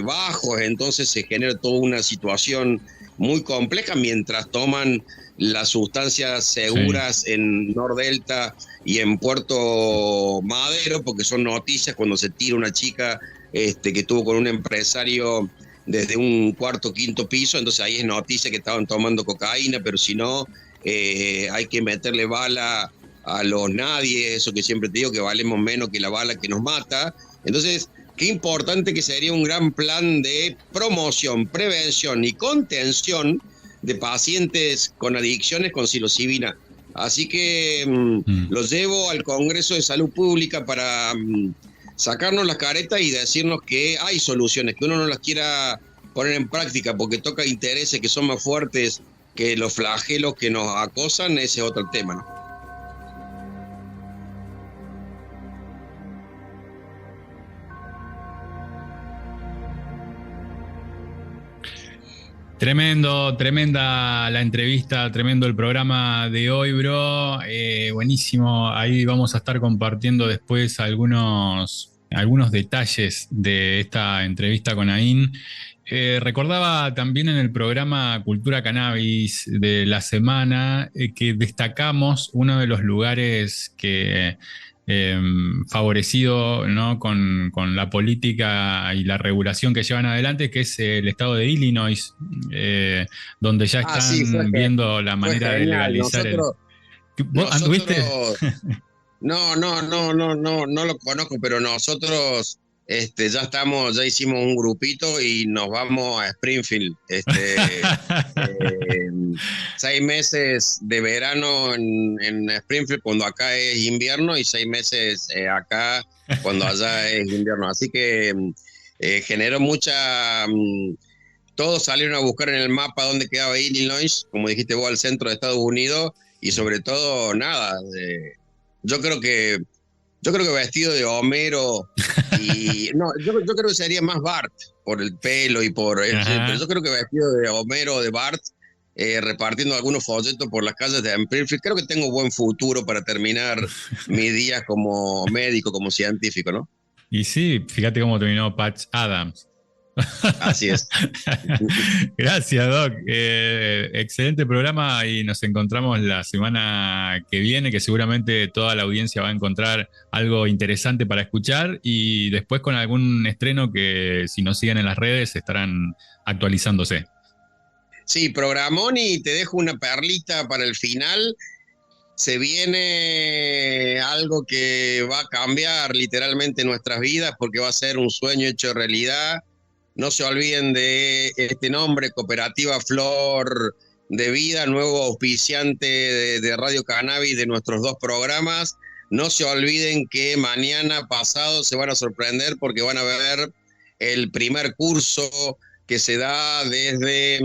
bajos, entonces se genera toda una situación muy compleja mientras toman las sustancias seguras en Nordelta y en Puerto Madero, porque son noticias cuando se tira una chica que estuvo con un empresario desde un cuarto, quinto piso, entonces ahí es noticia que estaban tomando cocaína, pero si no, hay que meterle bala a los nadie, eso que siempre te digo, que valemos menos que la bala que nos mata. Entonces, qué importante que sería un gran plan de promoción, prevención y contención de pacientes con adicciones con psilocibina. Así que los llevo al Congreso de Salud Pública para sacarnos las caretas y decirnos que hay soluciones, que uno no las quiera poner en práctica porque toca intereses que son más fuertes que los flagelos que nos acosan, ese es otro tema, ¿no? Tremenda la entrevista, tremendo el programa de hoy, bro. Buenísimo. Ahí vamos a estar compartiendo después algunos detalles de esta entrevista con Ain. Recordaba también en el programa Cultura Cannabis de la semana que destacamos uno de los lugares que favorecido, ¿no?, con la política y la regulación que llevan adelante, que es el estado de Illinois, donde ya están viendo la manera de legalizar ¿Vos anduviste? No lo conozco, pero nosotros ya hicimos un grupito y nos vamos a Springfield. 6 meses de verano en Springfield cuando acá es invierno y 6 meses acá cuando allá es invierno. Así que generó mucha... todos salieron a buscar en el mapa dónde quedaba Illinois, como dijiste vos, al centro de Estados Unidos, y sobre todo, nada, yo creo que vestido de Homero y no, yo creo que sería más Bart por el pelo y por pero yo creo que vestido de Homero o de Bart repartiendo algunos folletos por las calles de Springfield. Creo que tengo buen futuro para terminar mi día como médico, como científico, ¿no? Y sí, fíjate cómo terminó Patch Adams. Así es. Gracias, Doc. Excelente programa y nos encontramos la semana que viene, que seguramente toda la audiencia va a encontrar algo interesante para escuchar y después con algún estreno que, si nos siguen en las redes, estarán actualizándose. Sí, programón, y te dejo una perlita para el final. Se viene algo que va a cambiar literalmente nuestras vidas porque va a ser un sueño hecho realidad. No se olviden de este nombre, Cooperativa Flor de Vida, nuevo auspiciante de Radio Cannabis de nuestros 2 programas. No se olviden que mañana pasado se van a sorprender porque van a ver el primer curso que se da desde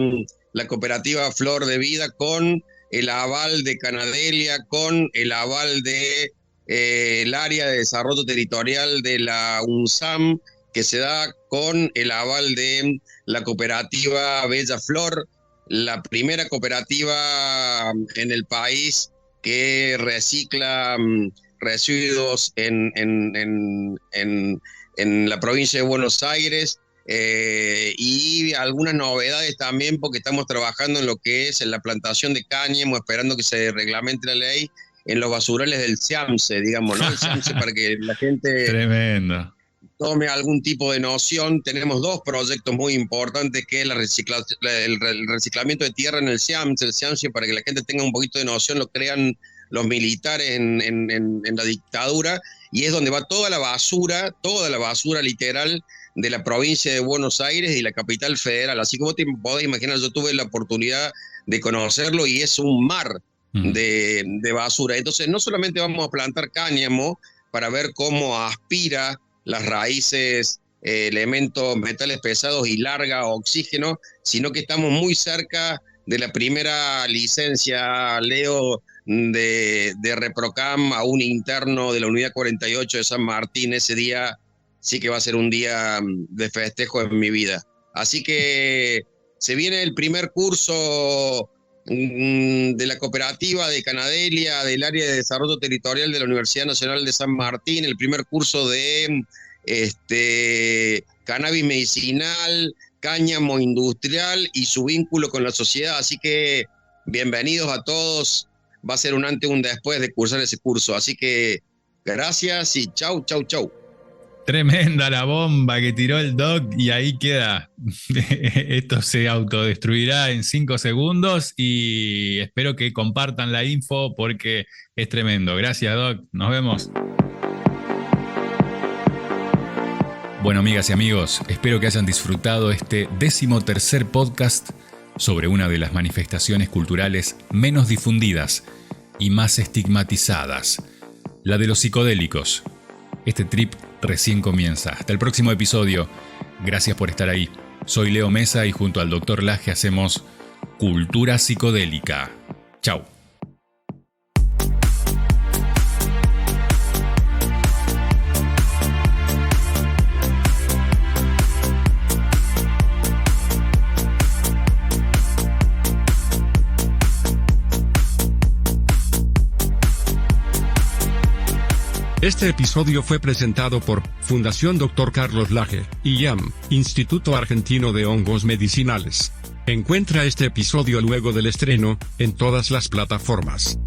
la Cooperativa Flor de Vida con el aval de Canadelia, con el aval de el área de desarrollo territorial de la UNSAM, que se da con el aval de la cooperativa Bella Flor, la primera cooperativa en el país que recicla residuos en la provincia de Buenos Aires, y algunas novedades también porque estamos trabajando en lo que es en la plantación de cáñamo, esperando que se reglamente la ley en los basurales del CIAMSE, digamos, ¿no? El CIAMSE para que la gente... Tremendo. Tome algún tipo de noción. Tenemos 2 proyectos muy importantes, que es el reciclamiento de tierra en el CIAMSE, para que la gente tenga un poquito de noción, lo crean los militares en la dictadura, y es donde va toda la basura literal de la provincia de Buenos Aires y la capital federal. Así que vos te podés imaginar, yo tuve la oportunidad de conocerlo y es un mar de basura. Entonces no solamente vamos a plantar cáñamo para ver cómo aspira las raíces, elementos, metales pesados y larga oxígeno, sino que estamos muy cerca de la primera licencia, Leo, de Reprocam a un interno de la unidad 48 de San Martín. Ese día sí que va a ser un día de festejo en mi vida. Así que se viene el primer curso de la cooperativa de Canadelia, del área de desarrollo territorial de la Universidad Nacional de San Martín, el primer curso de cannabis medicinal, cáñamo industrial y su vínculo con la sociedad. Así que bienvenidos a todos. Va a ser un antes y un después de cursar ese curso. Así que gracias y chau. Tremenda la bomba que tiró el Doc y ahí queda. Esto se autodestruirá en 5 segundos y espero que compartan la info porque es tremendo. Gracias, Doc. Nos vemos. Bueno, amigas y amigos, espero que hayan disfrutado este 13º podcast sobre una de las manifestaciones culturales menos difundidas y más estigmatizadas, la de los psicodélicos. Este trip recién comienza. Hasta el próximo episodio. Gracias por estar ahí. Soy Leo Mesa y junto al Dr. Laje hacemos Cultura Psicodélica. Chau. Este episodio fue presentado por Fundación Dr. Carlos Laje y IAM, Instituto Argentino de Hongos Medicinales. Encuentra este episodio luego del estreno en todas las plataformas.